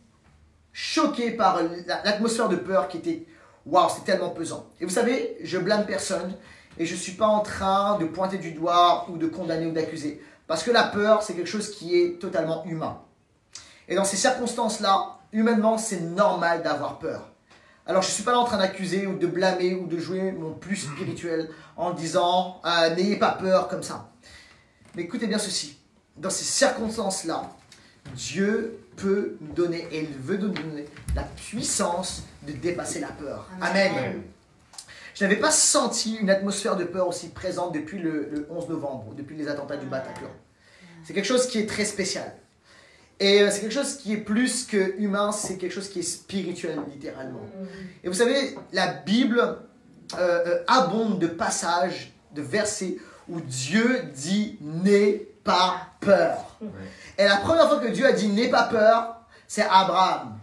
choqué par l'atmosphère de peur qui était, waouh, c'était tellement pesant. Et vous savez, je blâme personne. Et je ne suis pas en train de pointer du doigt ou de condamner ou d'accuser. Parce que la peur, c'est quelque chose qui est totalement humain. Et dans ces circonstances-là, humainement, c'est normal d'avoir peur. Alors, je ne suis pas là en train d'accuser ou de blâmer ou de jouer mon plus spirituel en disant « n'ayez pas peur » comme ça. Mais écoutez bien ceci. Dans ces circonstances-là, Dieu peut nous donner et il veut nous donner la puissance de dépasser la peur. Amen. Amen. Je n'avais pas senti une atmosphère de peur aussi présente depuis le 11 novembre, depuis les attentats du Bataclan. C'est quelque chose qui est très spécial. Et c'est quelque chose qui est plus que humain, c'est quelque chose qui est spirituel, littéralement. Et vous savez, la Bible abonde de passages, de versets où Dieu dit « n'aie pas peur ». Et la première fois que Dieu a dit « n'aie pas peur », c'est Abraham.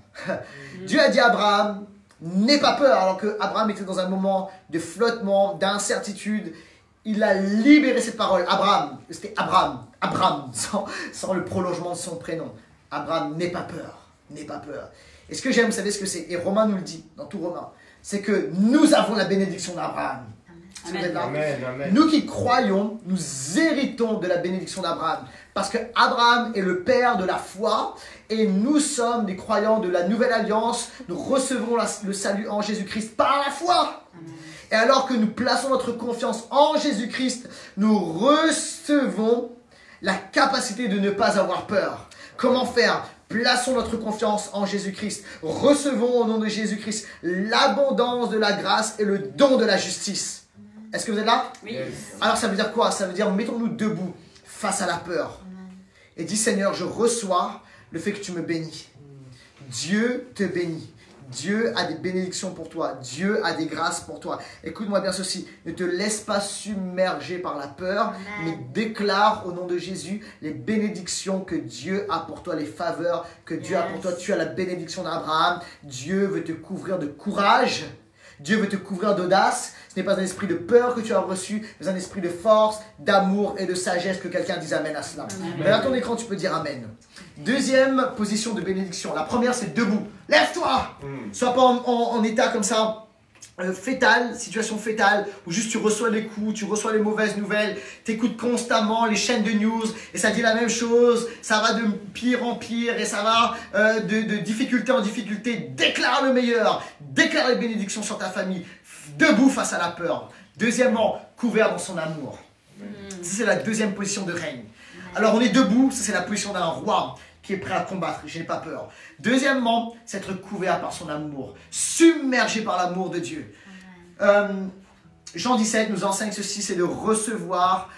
Dieu a dit à Abraham « n'aie pas peur », alors que Abraham était dans un moment de flottement, d'incertitude. Il a libéré cette parole. Abraham, c'était Abraham, sans le prolongement de son prénom. Abraham, n'aie pas peur, n'aie pas peur. Et ce que j'aime, vous savez ce que c'est, et Romain nous le dit, dans tout Romain, c'est que nous avons la bénédiction d'Abraham. Amen. Nous qui croyons, nous héritons de la bénédiction d'Abraham. Parce que Abraham est le père de la foi, et nous sommes des croyants de la nouvelle alliance. Nous recevons le salut en Jésus-Christ par la foi. Et alors que nous plaçons notre confiance en Jésus-Christ, nous recevons la capacité de ne pas avoir peur. Comment faire? Plaçons notre confiance en Jésus-Christ. Recevons au nom de Jésus-Christ l'abondance de la grâce et le don de la justice. Est-ce que vous êtes là? Oui. Alors ça veut dire quoi? Ça veut dire mettons-nous debout face à la peur. Et dis Seigneur, je reçois le fait que tu me bénis. Dieu te bénit. Dieu a des bénédictions pour toi. Dieu a des grâces pour toi. Écoute-moi bien ceci. Ne te laisse pas submerger par la peur, mais déclare au nom de Jésus les bénédictions que Dieu a pour toi, les faveurs que Dieu a pour toi. Tu as la bénédiction d'Abraham. Dieu veut te couvrir de courage. Dieu veut te couvrir d'audace. Ce n'est pas un esprit de peur que tu as reçu, mais un esprit de force, d'amour et de sagesse. Que quelqu'un dise Amen à cela. Derrière ton écran, tu peux dire Amen. Deuxième position de bénédiction. La première, c'est debout. Lève-toi. Sois pas en état comme ça, fétal, situation fétale, où juste tu reçois les coups, tu reçois les mauvaises nouvelles, tu écoutes constamment les chaînes de news, et ça dit la même chose, ça va de pire en pire, et ça va de difficulté en difficulté. Déclare le meilleur, déclare les bénédictions sur ta famille, debout face à la peur. Deuxièmement, couvert dans son amour. Ça, c'est la deuxième position de règne. Alors on est debout, ça c'est la position d'un roi qui est prêt à combattre, je n'ai pas peur. Deuxièmement, c'est être couvert par son amour, submergé par l'amour de Dieu. Jean 17 nous enseigne ceci, c'est de recevoir,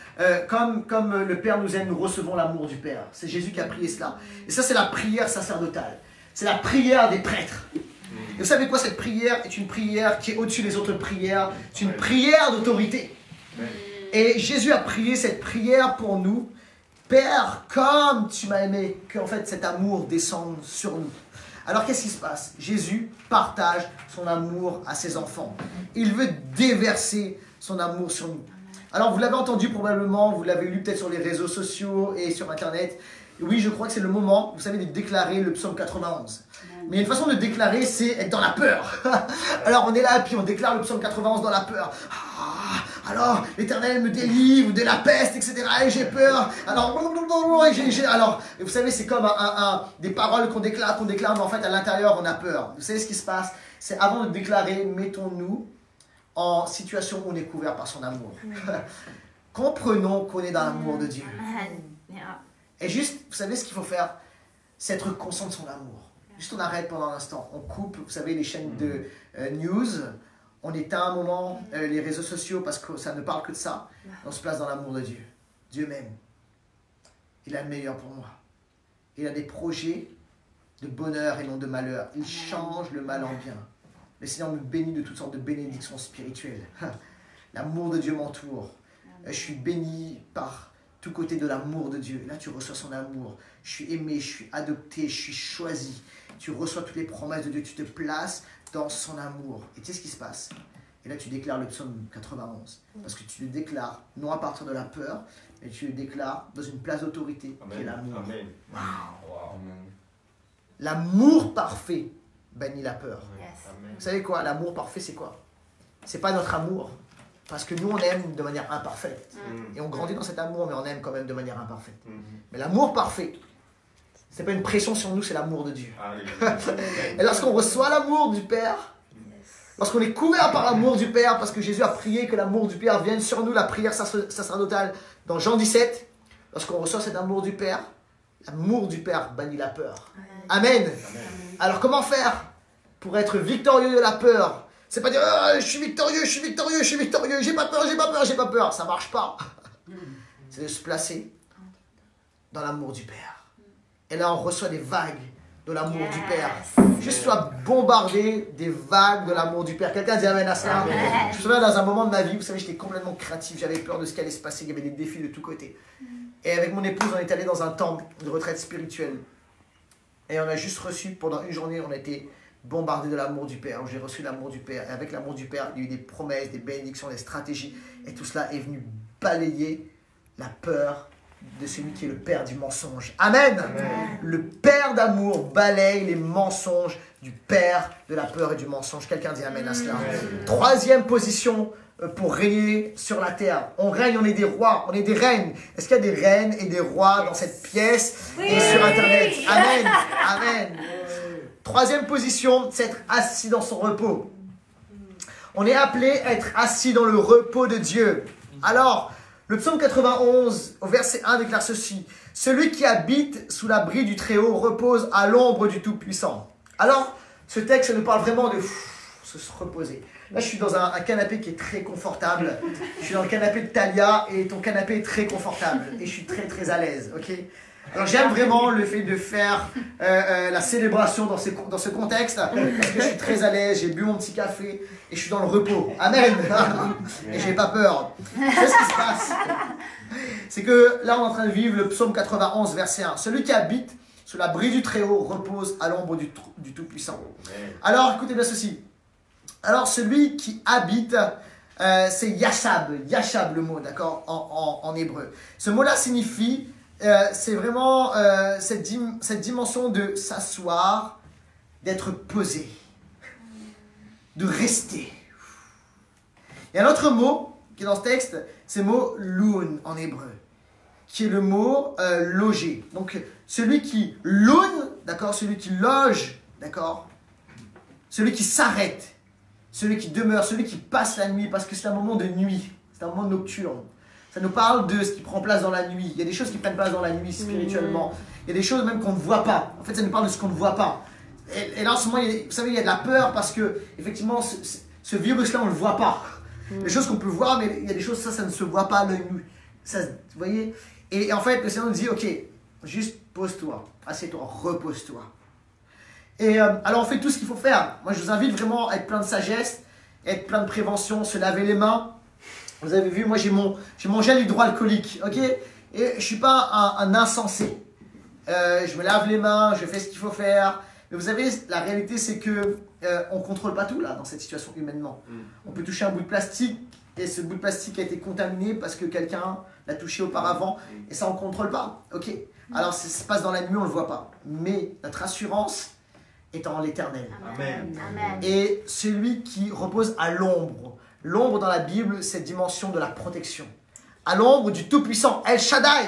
comme le Père nous aime, nous recevons l'amour du Père. C'est Jésus qui a prié cela. Et ça c'est la prière sacerdotale, c'est la prière des prêtres. Et vous savez quoi, cette prière est une prière qui est au-dessus des autres prières, c'est une prière d'autorité. Et Jésus a prié cette prière pour nous. Père, comme tu m'as aimé, qu'en fait cet amour descende sur nous. Alors qu'est-ce qui se passe? Jésus partage son amour à ses enfants. Il veut déverser son amour sur nous. Alors vous l'avez entendu probablement, vous l'avez lu peut-être sur les réseaux sociaux et sur internet. Oui, je crois que c'est le moment, vous savez, de déclarer le psaume 91. Mais une façon de déclarer, c'est être dans la peur. Alors on est là, puis on déclare le psaume 91 dans la peur. Alors, l'Éternel me délivre de la peste, etc. Et j'ai peur. Alors, vous savez, c'est comme des paroles qu'on déclare, mais en fait, à l'intérieur, on a peur. Vous savez ce qui se passe? C'est avant de déclarer, mettons-nous en situation où on est couvert par son amour. Comprenons qu'on est dans l'amour de Dieu. Et juste, vous savez ce qu'il faut faire? C'est être conscient de son amour. Juste on arrête pendant un instant. On coupe, vous savez, les chaînes de news. On éteint un moment les réseaux sociaux parce que ça ne parle que de ça. On se place dans l'amour de Dieu. Dieu m'aime. Il a le meilleur pour moi. Il a des projets de bonheur et non de malheur. Il change le mal en bien. Le Seigneur me bénit de toutes sortes de bénédictions spirituelles. L'amour de Dieu m'entoure. Je suis béni par tout côté de l'amour de Dieu. Là, tu reçois son amour. Je suis aimé, je suis adopté, je suis choisi. Tu reçois toutes les promesses de Dieu. Tu te places dans son amour. Et tu sais ce qui se passe? Et là, tu déclares le psaume 91. Parce que tu le déclares, non à partir de la peur, mais tu le déclares dans une place d'autorité, qui est l'amour. Wow. L'amour parfait bannit la peur. Vous savez quoi? L'amour parfait, c'est quoi? C'est pas notre amour. Parce que nous, on aime de manière imparfaite. Et on grandit dans cet amour, mais on aime quand même de manière imparfaite. Mais l'amour parfait, c'est pas une pression sur nous, c'est l'amour de Dieu. Et lorsqu'on reçoit l'amour du Père, lorsqu'on est couvert par l'amour du Père, parce que Jésus a prié que l'amour du Père vienne sur nous, la prière sacerdotale dans Jean 17, lorsqu'on reçoit cet amour du Père, l'amour du Père bannit la peur. Amen. Alors comment faire pour être victorieux de la peur? C'est pas dire je suis victorieux, j'ai pas peur. Ça marche pas. C'est de se placer dans l'amour du Père. Et là, on reçoit des vagues de l'amour du Père. Je sois bombardé des vagues de l'amour du Père. Quelqu'un dit amen à ça. Je me souviens dans un moment de ma vie, vous savez, j'étais complètement créatif. J'avais peur de ce qui allait se passer. Il y avait des défis de tous côtés. Et avec mon épouse, on est allé dans un temple de retraite spirituelle. Et on a juste reçu, pendant une journée, on a été bombardé de l'amour du Père. J'ai reçu l'amour du Père. Et avec l'amour du Père, il y a eu des promesses, des bénédictions, des stratégies. Et tout cela est venu balayer la peur de celui qui est le père du mensonge. Amen. Amen. Le père d'amour balaye les mensonges du père de la peur et du mensonge. Quelqu'un dit amen à cela. Amen. Troisième position pour régner sur la terre. On règne, on est des rois, on est des reines. Est-ce qu'il y a des reines et des rois dans cette pièce et sur Internet? Amen. Amen. Troisième position, c'est être assis dans son repos. On est appelé à être assis dans le repos de Dieu. Alors, le psaume 91, au verset 1, déclare ceci. « Celui qui habite sous l'abri du Très-Haut repose à l'ombre du Tout-Puissant. » Alors, ce texte nous parle vraiment de se reposer. Là, je suis dans un canapé qui est très confortable. Je suis dans le canapé de Talia et ton canapé est très confortable. Et je suis très, très à l'aise, ok? Alors, j'aime vraiment le fait de faire la célébration dans ce contexte parce que je suis très à l'aise, j'ai bu mon petit café et je suis dans le repos. Amen. Et j'ai pas peur. C'est ce qui se passe. C'est que là, on est en train de vivre le psaume 91, verset 1. Celui qui habite sous l'abri du Très-Haut repose à l'ombre du Tout-Puissant. Alors, écoutez bien ceci. Alors, celui qui habite, c'est Yashab. Yashab, le mot, d'accord, en hébreu. Ce mot-là signifie, c'est vraiment cette dimension de s'asseoir, d'être posé, de rester. Il y a un autre mot qui est dans ce texte, c'est le mot loun en hébreu, qui est le mot loger. Donc, celui qui loun, d'accord, celui qui loge, d'accord, celui qui s'arrête, celui qui demeure, celui qui passe la nuit, parce que c'est un moment de nuit, c'est un moment nocturne. Ça nous parle de ce qui prend place dans la nuit. Il y a des choses qui prennent place dans la nuit spirituellement. Il y a des choses même qu'on ne voit pas. En fait, ça nous parle de ce qu'on ne voit pas. Et là, en ce moment, vous savez, il y a de la peur parce que, effectivement, ce virus-là, on ne le voit pas. Les choses qu'on peut voir, mais il y a des choses, ça ne se voit pas à l'œil nu. Ça, vous voyez? Et en fait, le Seigneur nous dit, ok, juste pose-toi, assieds-toi, repose-toi. Et alors, on fait tout ce qu'il faut faire. Moi, je vous invite vraiment à être plein de sagesse, être plein de prévention, se laver les mains. Vous avez vu, moi, j'ai mon gel hydroalcoolique, ok? Et je ne suis pas un insensé. Je me lave les mains, je fais ce qu'il faut faire. Mais vous savez, la réalité, c'est que on ne contrôle pas tout, là, dans cette situation humainement. On peut toucher un bout de plastique, et ce bout de plastique a été contaminé parce que quelqu'un l'a touché auparavant, et ça, on ne contrôle pas, ok? Alors, ça se passe dans la nuit, on ne le voit pas. Mais notre assurance est en l'éternel. Amen. Amen. Et celui qui repose à l'ombre. L'ombre dans la Bible, c'est dimension de la protection. À l'ombre du Tout-Puissant, El Shaddai.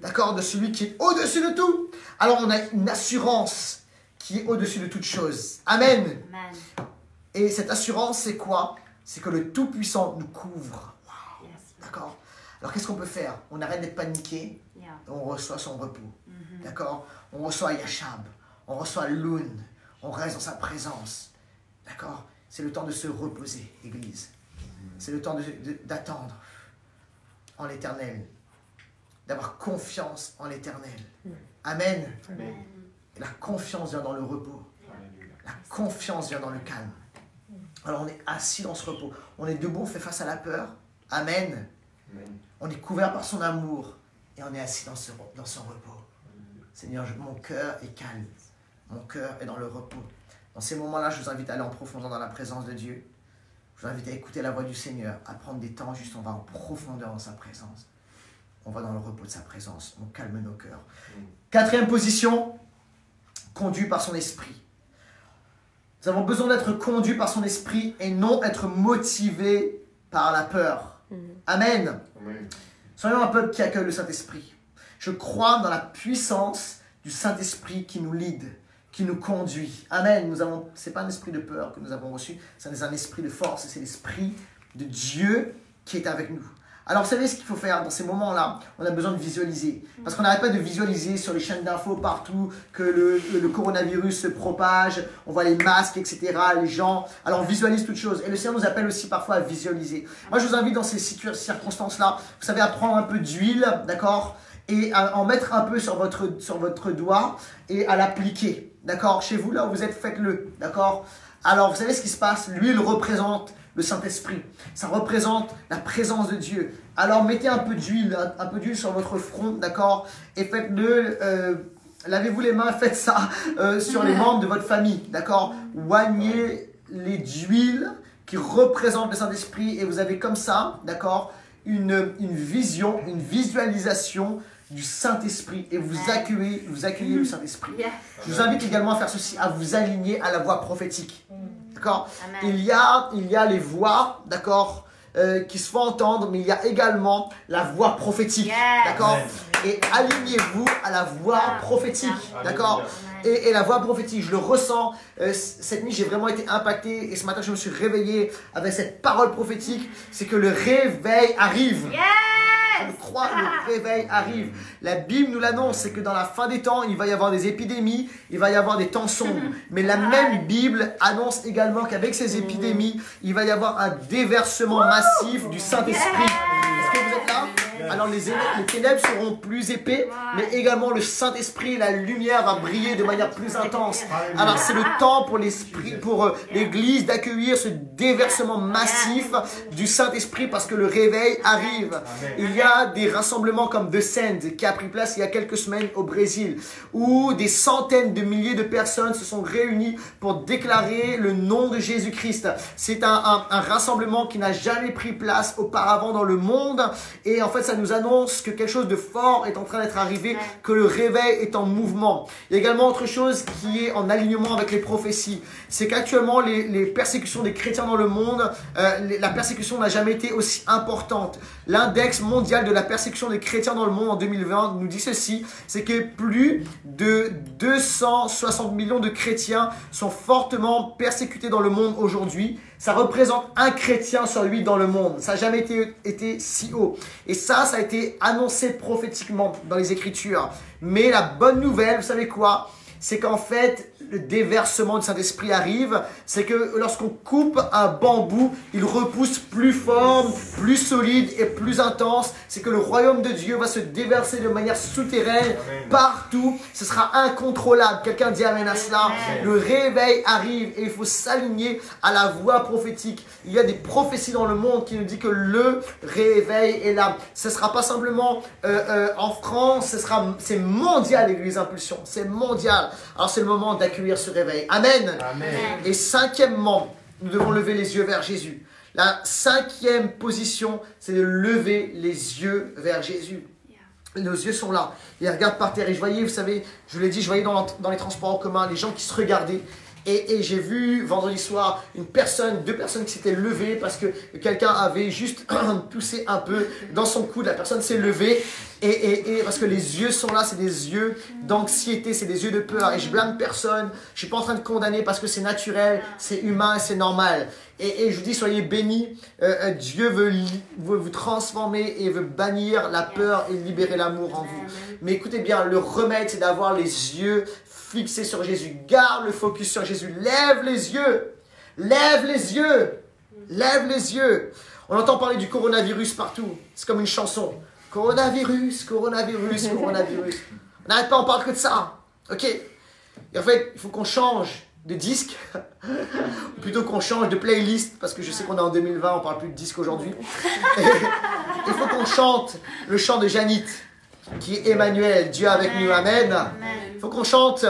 D'accord? De celui qui est au-dessus de tout. Alors on a une assurance qui est au-dessus de toute chose. Amen. Amen. Et cette assurance, c'est quoi? C'est que le Tout-Puissant nous couvre. Wow. D'accord? Alors qu'est-ce qu'on peut faire? On arrête d'être paniqué. Yeah. Et on reçoit son repos. D'accord? On reçoit Yashab. On reçoit Loun. On reste dans sa présence. D'accord? C'est le temps de se reposer, Église. C'est le temps d'attendre en l'Éternel. D'avoir confiance en l'Éternel. Amen. Amen. Et la confiance vient dans le repos. La confiance vient dans le calme. Alors on est assis dans ce repos. On est debout, on fait face à la peur. Amen. Amen. On est couvert par son amour. Et on est assis dans son repos. Seigneur, mon cœur est calme. Mon cœur est dans le repos. Dans ces moments-là, je vous invite à aller en profondeur dans la présence de Dieu. Je vous invite à écouter la voix du Seigneur, à prendre des temps, juste on va en profondeur dans sa présence. On va dans le repos de sa présence, on calme nos cœurs. Quatrième position, conduit par son esprit. Nous avons besoin d'être conduits par son esprit et non être motivés par la peur. Amen. Amen. Soyons un peuple qui accueille le Saint-Esprit. Je crois dans la puissance du Saint-Esprit qui nous lead, qui nous conduit. Amen. Ce n'est pas un esprit de peur que nous avons reçu, c'est un esprit de force, c'est l'esprit de Dieu qui est avec nous. Alors, vous savez ce qu'il faut faire dans ces moments-là? On a besoin de visualiser. Parce qu'on n'arrête pas de visualiser sur les chaînes d'infos partout que le coronavirus se propage, on voit les masques, etc., les gens. Alors, on visualise toutes choses. Et le Seigneur nous appelle aussi parfois à visualiser. Moi, je vous invite dans ces circonstances-là, vous savez, à prendre un peu d'huile, d'accord? et à en mettre un peu sur votre doigt et à l'appliquer. D'accord? Chez vous, là où vous êtes, faites-le. D'accord? Alors, vous savez ce qui se passe? L'huile représente le Saint-Esprit. Ça représente la présence de Dieu. Alors, mettez un peu d'huile sur votre front, d'accord? Et faites-le, lavez-vous les mains, faites ça sur les membres de votre famille, d'accord? Oignez les d'huile qui représentent le Saint-Esprit et vous avez comme ça, d'accord? Une vision, une visualisation du Saint-Esprit et vous accueillez le Saint-Esprit. Je vous invite également à faire ceci, à vous aligner à la voix prophétique. D'accord? Il y a les voix, d'accord, qui se font entendre, mais il y a également la voix prophétique. D'accord? Et alignez-vous à la voix prophétique. D'accord? Et la voix prophétique, je le ressens. Cette nuit, j'ai vraiment été impacté. Et ce matin, je me suis réveillé avec cette parole prophétique. C'est que le réveil arrive. Je le crois, le réveil arrive. La Bible nous l'annonce, c'est que dans la fin des temps, il va y avoir des épidémies, il va y avoir des temps sombres. Mais la même Bible annonce également qu'avec ces épidémies, il va y avoir un déversement massif du Saint-Esprit. Est-ce que vous êtes là? Alors les ténèbres seront plus épais, mais également le Saint-Esprit, la lumière va briller de manière plus intense. Alors c'est le temps pour l'Église d'accueillir ce déversement massif du Saint-Esprit parce que le réveil arrive. Il y a des rassemblements comme The Send qui a pris place il y a quelques semaines au Brésil, où des centaines de milliers de personnes se sont réunies pour déclarer le nom de Jésus-Christ. C'est un rassemblement qui n'a jamais pris place auparavant dans le monde et en fait ça nous annonce que quelque chose de fort est en train d'être arrivé, que le réveil est en mouvement. Il y a également autre chose qui est en alignement avec les prophéties. C'est qu'actuellement, les persécutions des chrétiens dans le monde, la persécution n'a jamais été aussi importante. L'index mondial de la persécution des chrétiens dans le monde en 2020 nous dit ceci, c'est que plus de 260 millions de chrétiens sont fortement persécutés dans le monde aujourd'hui. Ça représente un chrétien sur 8 dans le monde. Ça n'a jamais été si haut. Et ça a été annoncé prophétiquement dans les Écritures. Mais la bonne nouvelle, vous savez quoi? C'est qu'en fait, le déversement du Saint-Esprit arrive. C'est que lorsqu'on coupe un bambou, il repousse plus fort, plus solide et plus intense. C'est que le royaume de Dieu va se déverser de manière souterraine partout. Ce sera incontrôlable. Quelqu'un dit amen à cela. Le réveil arrive et il faut s'aligner à la voix prophétique. Il y a des prophéties dans le monde qui nous disent que le réveil est là. Ce ne sera pas simplement en France, c'est mondial l'Église Impulsion. C'est mondial. Alors c'est le moment d'accueillir ce réveil. Amen. Amen. Et cinquièmement, nous devons lever les yeux vers Jésus. La cinquième position, c'est de lever les yeux vers Jésus. Nos yeux sont là. Ils regardent par terre. Et je voyais, vous savez, je vous l'ai dit, je voyais dans les transports en commun les gens qui se regardaient. Et j'ai vu vendredi soir deux personnes qui s'étaient levées parce que quelqu'un avait juste poussé un peu dans son coude. La personne s'est levée et parce que les yeux sont là, c'est des yeux d'anxiété, c'est des yeux de peur. Et je blâme personne, je suis pas en train de condamner parce que c'est naturel, c'est humain, c'est normal. Et je vous dis, soyez bénis. Dieu veut vous transformer et veut bannir la peur et libérer l'amour en vous. Mais écoutez bien, le remède, c'est d'avoir les yeux fixés sur Jésus. Garde le focus sur Jésus. Lève les yeux. Lève les yeux. Lève les yeux. On entend parler du coronavirus partout. C'est comme une chanson. Coronavirus, coronavirus, coronavirus. On n'arrête pas, on parle que de ça. Ok. Et en fait, il faut qu'on change de disque. Ou plutôt qu'on change de playlist. Parce que je sais qu'on est en 2020, on ne parle plus de disque aujourd'hui. Il faut qu'on chante le chant de Janit, qui est Emmanuel, Dieu avec nous, amen. Il faut qu'on chante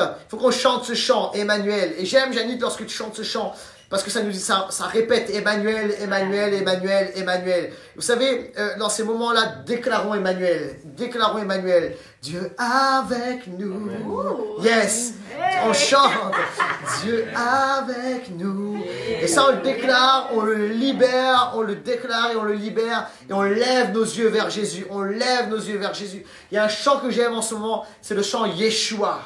ce chant, Emmanuel. Et j'aime, Janit, lorsque tu chantes ce chant, parce que ça nous dit, ça répète Emmanuel, Emmanuel, Emmanuel, Emmanuel. Vous savez, dans ces moments-là, déclarons Emmanuel, Dieu avec nous. Yes, on chante, Dieu avec nous. Et ça, on le déclare, on le libère, on le déclare et on le libère. Et on lève nos yeux vers Jésus, on lève nos yeux vers Jésus. Il y a un chant que j'aime en ce moment, c'est le chant Yeshua.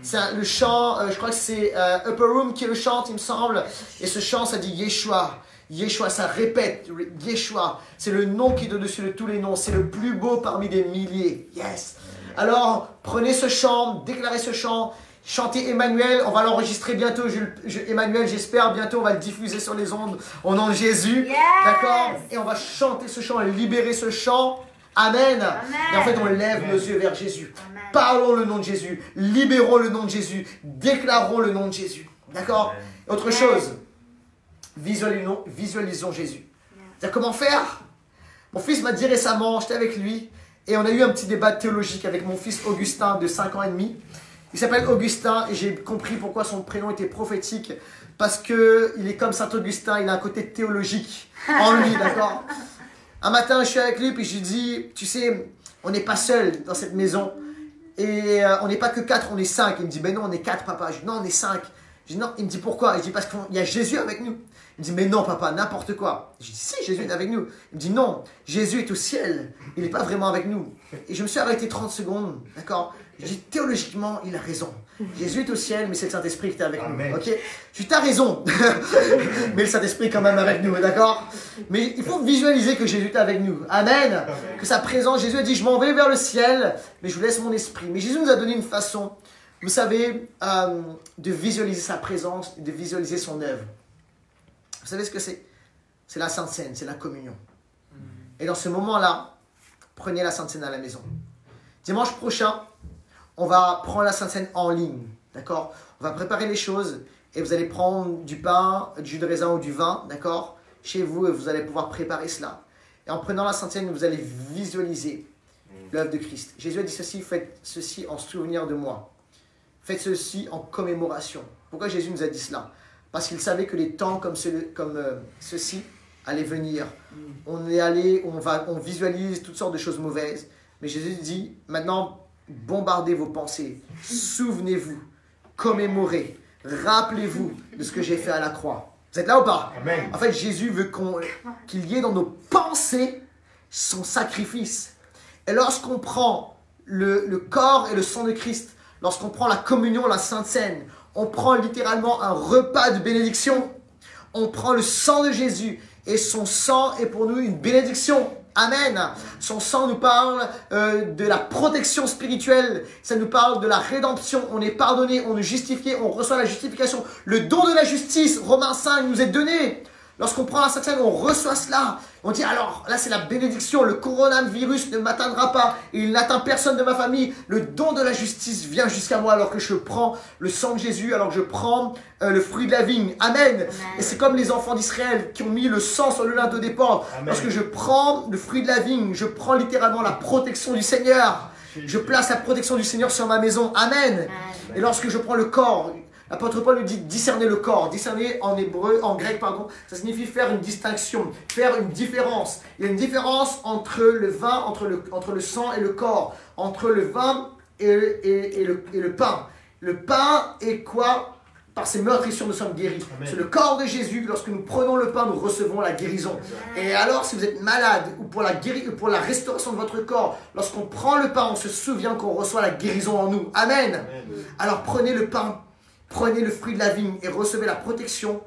C'est le chant, je crois que c'est Upper Room qui le chante, il me semble. Et ce chant, ça dit Yeshua. Yeshua, ça répète. Yeshua, c'est le nom qui est au-dessus de tous les noms. C'est le plus beau parmi des milliers. Yes. Alors, prenez ce chant, déclarez ce chant. Chantez Emmanuel, on va l'enregistrer bientôt. Emmanuel, j'espère, bientôt on va le diffuser sur les ondes au nom de Jésus. Yes. D'accord? Et on va chanter ce chant et libérer ce chant. Amen. Et en fait, on lève nos yeux vers Jésus. Parlons le nom de Jésus. Libérons le nom de Jésus. Déclarons le nom de Jésus. D'accord? Autre chose. Visualisons Jésus. C'est-à-dire comment faire? Mon fils m'a dit récemment, j'étais avec lui, et on a eu un petit débat théologique avec mon fils Augustin de 5 ans et demi. Il s'appelle Augustin, et j'ai compris pourquoi son prénom était prophétique, parce qu'il est comme Saint-Augustin, il a un côté théologique en lui, d'accord? Un matin, je suis avec lui, puis je lui dis, tu sais, on n'est pas seul dans cette maison, et on n'est pas que 4, on est 5. Il me dit, mais non, on est 4, papa. Je dis, non, on est 5. Je dis, non, il me dit, pourquoi? Je dis, parce qu'il y a Jésus avec nous. Il me dit, mais non, papa, n'importe quoi. Je dis, si, Jésus est avec nous. Il me dit, non, Jésus est au ciel. Il n'est pas vraiment avec nous. Et je me suis arrêté 30 secondes, d'accord? Je dis, théologiquement, il a raison. Jésus est au ciel, mais c'est le Saint-Esprit qui est avec nous, ok? Je dis, t'as raison. Mais le Saint-Esprit est quand même avec nous, d'accord? Mais il faut visualiser que Jésus est avec nous. Amen. Que sa présence, Jésus a dit, je m'en vais vers le ciel, mais je vous laisse mon esprit. Mais Jésus nous a donné une façon, vous savez, de visualiser sa présence, de visualiser son œuvre. Vous savez ce que c'est? C'est la Sainte Seine, c'est la communion. Et dans ce moment-là, prenez la Sainte Seine à la maison. Dimanche prochain, on va prendre la Sainte Seine en ligne, d'accord? On va préparer les choses et vous allez prendre du pain, du jus de raisin ou du vin, d'accord? Chez vous, et vous allez pouvoir préparer cela. Et en prenant la Sainte Seine, vous allez visualiser l'œuvre de Christ. Jésus a dit ceci, faites ceci en souvenir de moi. Faites ceci en commémoration. Pourquoi Jésus nous a dit cela? Parce qu'il savait que les temps comme ceci allaient venir. On visualise toutes sortes de choses mauvaises. Mais Jésus dit, maintenant, bombardez vos pensées. Souvenez-vous, commémorez, rappelez-vous de ce que j'ai fait à la croix. Vous êtes là ou pas? Amen. En fait, Jésus veut qu'il y ait dans nos pensées son sacrifice. Et lorsqu'on prend le corps et le sang de Christ, lorsqu'on prend la communion, la Sainte Seine, on prend littéralement un repas de bénédiction. On prend le sang de Jésus et son sang est pour nous une bénédiction. Amen. Son sang nous parle de la protection spirituelle. Ça nous parle de la rédemption. On est pardonné, on est justifié, on reçoit la justification. Le don de la justice, Romains 5, nous est donné. Lorsqu'on prend la Sainte Seine, on reçoit cela. On dit alors, là c'est la bénédiction, le coronavirus ne m'atteindra pas, il n'atteint personne de ma famille. Le don de la justice vient jusqu'à moi alors que je prends le sang de Jésus, alors que je prends le fruit de la vigne. Amen. Amen. Et c'est comme les enfants d'Israël qui ont mis le sang sur le linteau des portes. Lorsque je prends le fruit de la vigne, je prends littéralement la protection du Seigneur. Je place la protection du Seigneur sur ma maison. Amen. Amen. Et lorsque je prends le corps, l'apôtre Paul nous dit discerner le corps. Discerner en hébreu, en grec, pardon, ça signifie faire une distinction, faire une différence. Il y a une différence entre le vin, entre le sang et le corps, entre le vin et le pain. Le pain est quoi? Par ses meurtrissures, nous sommes guéris. C'est le corps de Jésus. Lorsque nous prenons le pain, nous recevons la guérison. Et alors, si vous êtes malade ou pour la restauration de votre corps, lorsqu'on prend le pain, on se souvient qu'on reçoit la guérison en nous. Amen. Amen. Alors, prenez le pain. Prenez le fruit de la vigne et recevez la protection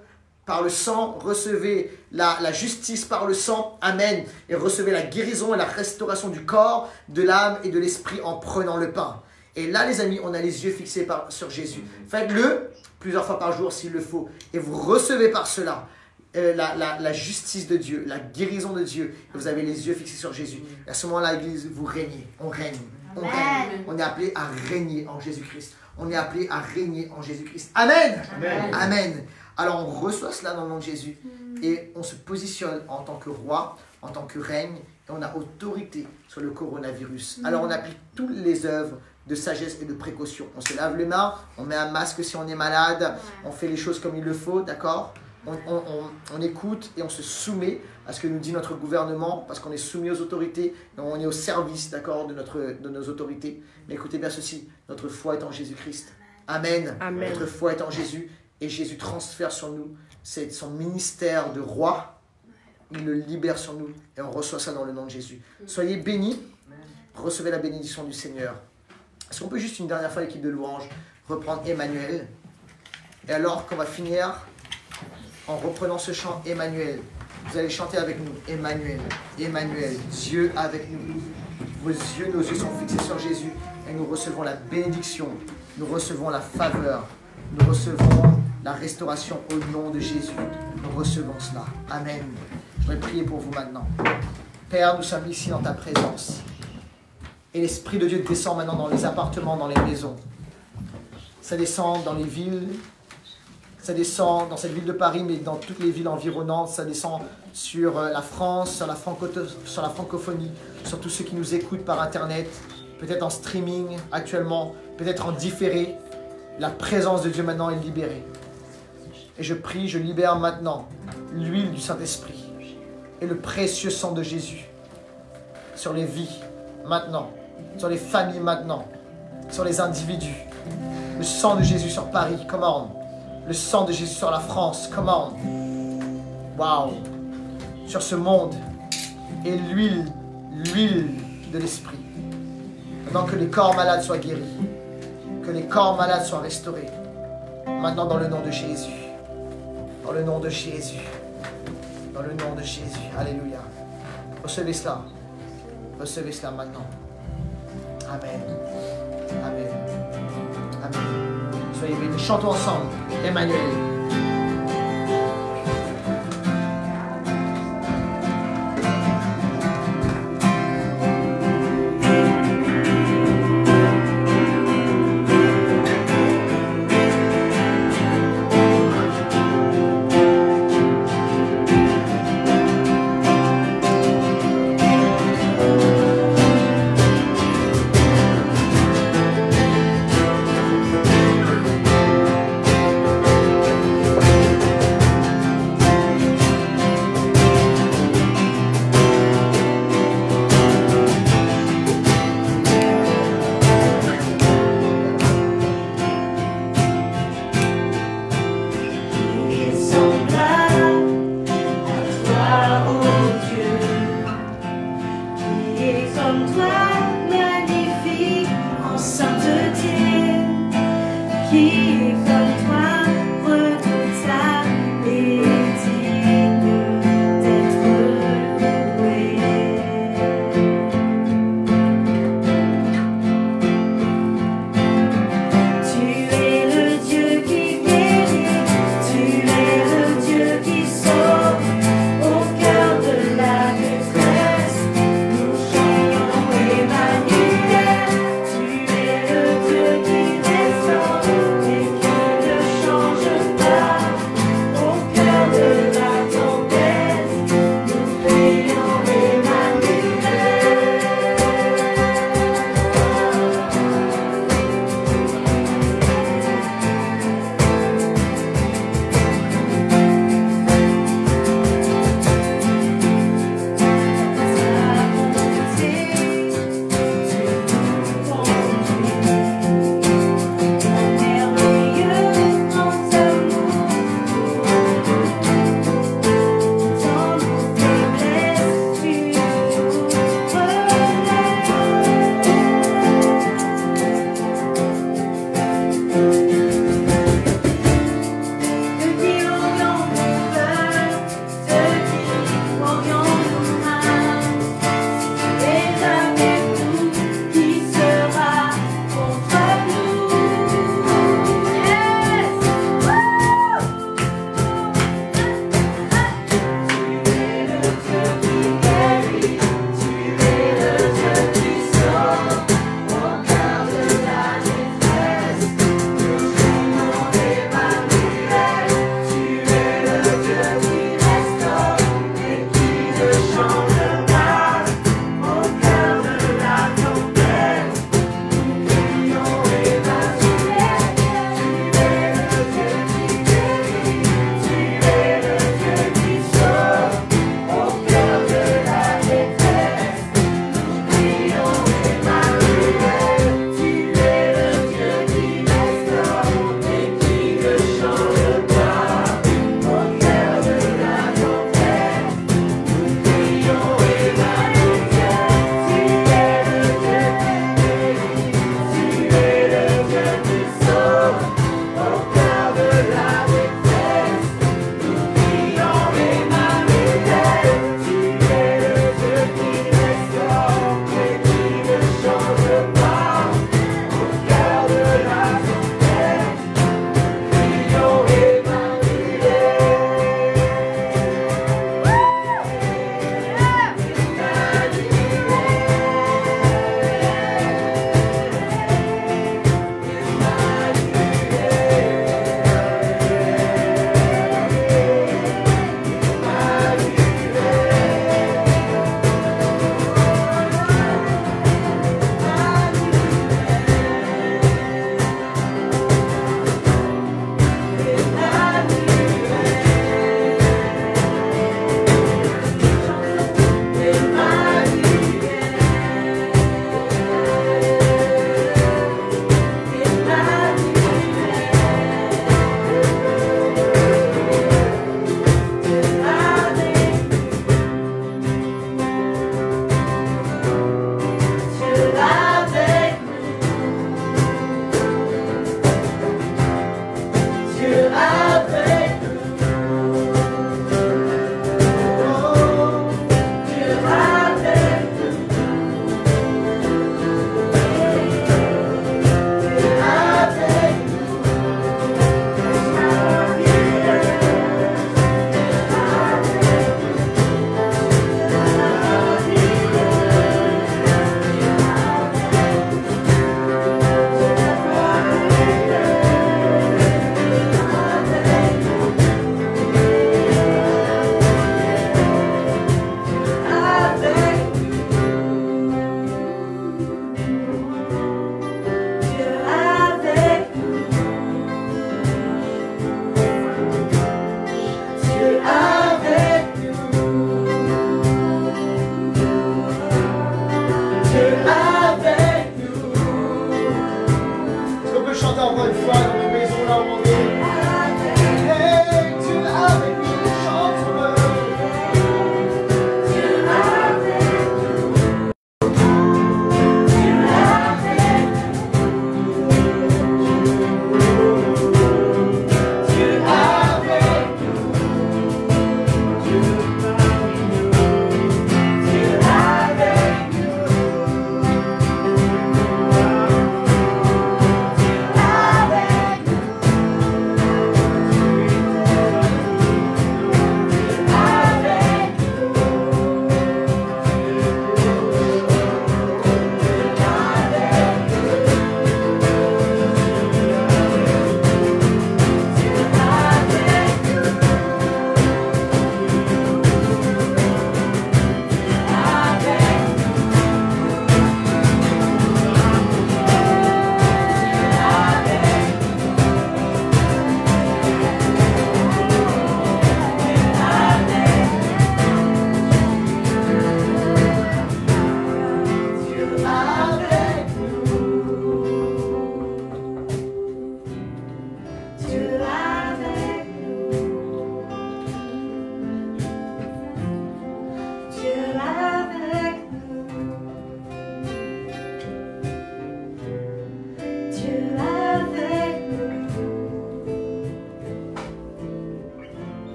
par le sang, recevez la justice par le sang, amen, et recevez la guérison et la restauration du corps, de l'âme et de l'esprit en prenant le pain. Et là les amis, on a les yeux fixés sur Jésus. Faites-le plusieurs fois par jour s'il le faut, et vous recevez par cela la justice de Dieu, la guérison de Dieu, et vous avez les yeux fixés sur Jésus. Et à ce moment-là, l'Église, vous régnez, on règne, on règne. On est appelé à régner en Jésus-Christ. On est appelé à régner en Jésus-Christ. Amen. Amen. Amen. Alors on reçoit cela dans le nom de Jésus et on se positionne en tant que roi, en tant que règne, et on a autorité sur le coronavirus. Alors on applique toutes les œuvres de sagesse et de précaution. On se lave les mains, on met un masque si on est malade, on fait les choses comme il le faut, d'accord ? On écoute et on se soumet à ce que nous dit notre gouvernement parce qu'on est soumis aux autorités et on est au service, d'accord, de nos autorités. Mais écoutez bien ceci, notre foi est en Jésus-Christ. Amen. Amen. Notre foi est en Jésus et Jésus transfère sur nous son ministère de roi. Il le libère sur nous et on reçoit ça dans le nom de Jésus. Soyez bénis, recevez la bénédiction du Seigneur. Est-ce qu'on peut juste une dernière fois, l'équipe de louange, reprendre Emmanuel? Et alors qu'on va finir en reprenant ce chant Emmanuel, vous allez chanter avec nous Emmanuel, Emmanuel, Dieu avec nous. Nos yeux sont fixés sur Jésus et nous recevons la bénédiction, nous recevons la faveur, nous recevons la restauration au nom de Jésus. Nous recevons cela. Amen. Je voudrais prier pour vous maintenant. Père, nous sommes ici dans ta présence. Et l'Esprit de Dieu descend maintenant dans les appartements, dans les maisons. Ça descend dans les villes. Ça descend dans cette ville de Paris, mais dans toutes les villes environnantes. Ça descend sur la France, sur la francophonie, sur tous ceux qui nous écoutent par Internet, peut-être en streaming actuellement, peut-être en différé. La présence de Dieu maintenant est libérée. Et je prie, je libère maintenant l'huile du Saint-Esprit et le précieux sang de Jésus sur les vies maintenant, sur les familles maintenant, sur les individus. Le sang de Jésus sur Paris, come on. Le sang de Jésus sur la France, come on. Wow. Sur ce monde. Et l'huile de l'Esprit. Maintenant que les corps malades soient guéris. Que les corps malades soient restaurés. Maintenant dans le nom de Jésus. Dans le nom de Jésus. Dans le nom de Jésus. Alléluia. Recevez cela. Recevez cela maintenant. Amen. Amen. Amen. Soyez bénis. Chantons ensemble. Emmanuel. Tu es le Dieu qui descend.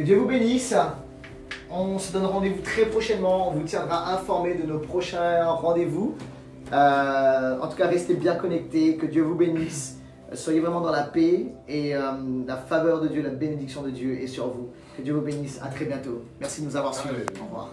Que Dieu vous bénisse. On se donne rendez-vous très prochainement. On vous tiendra informé de nos prochains rendez-vous. En tout cas, restez bien connectés. Que Dieu vous bénisse. Soyez vraiment dans la paix et la faveur de Dieu, la bénédiction de Dieu est sur vous. Que Dieu vous bénisse. À très bientôt. Merci de nous avoir suivis. Au revoir.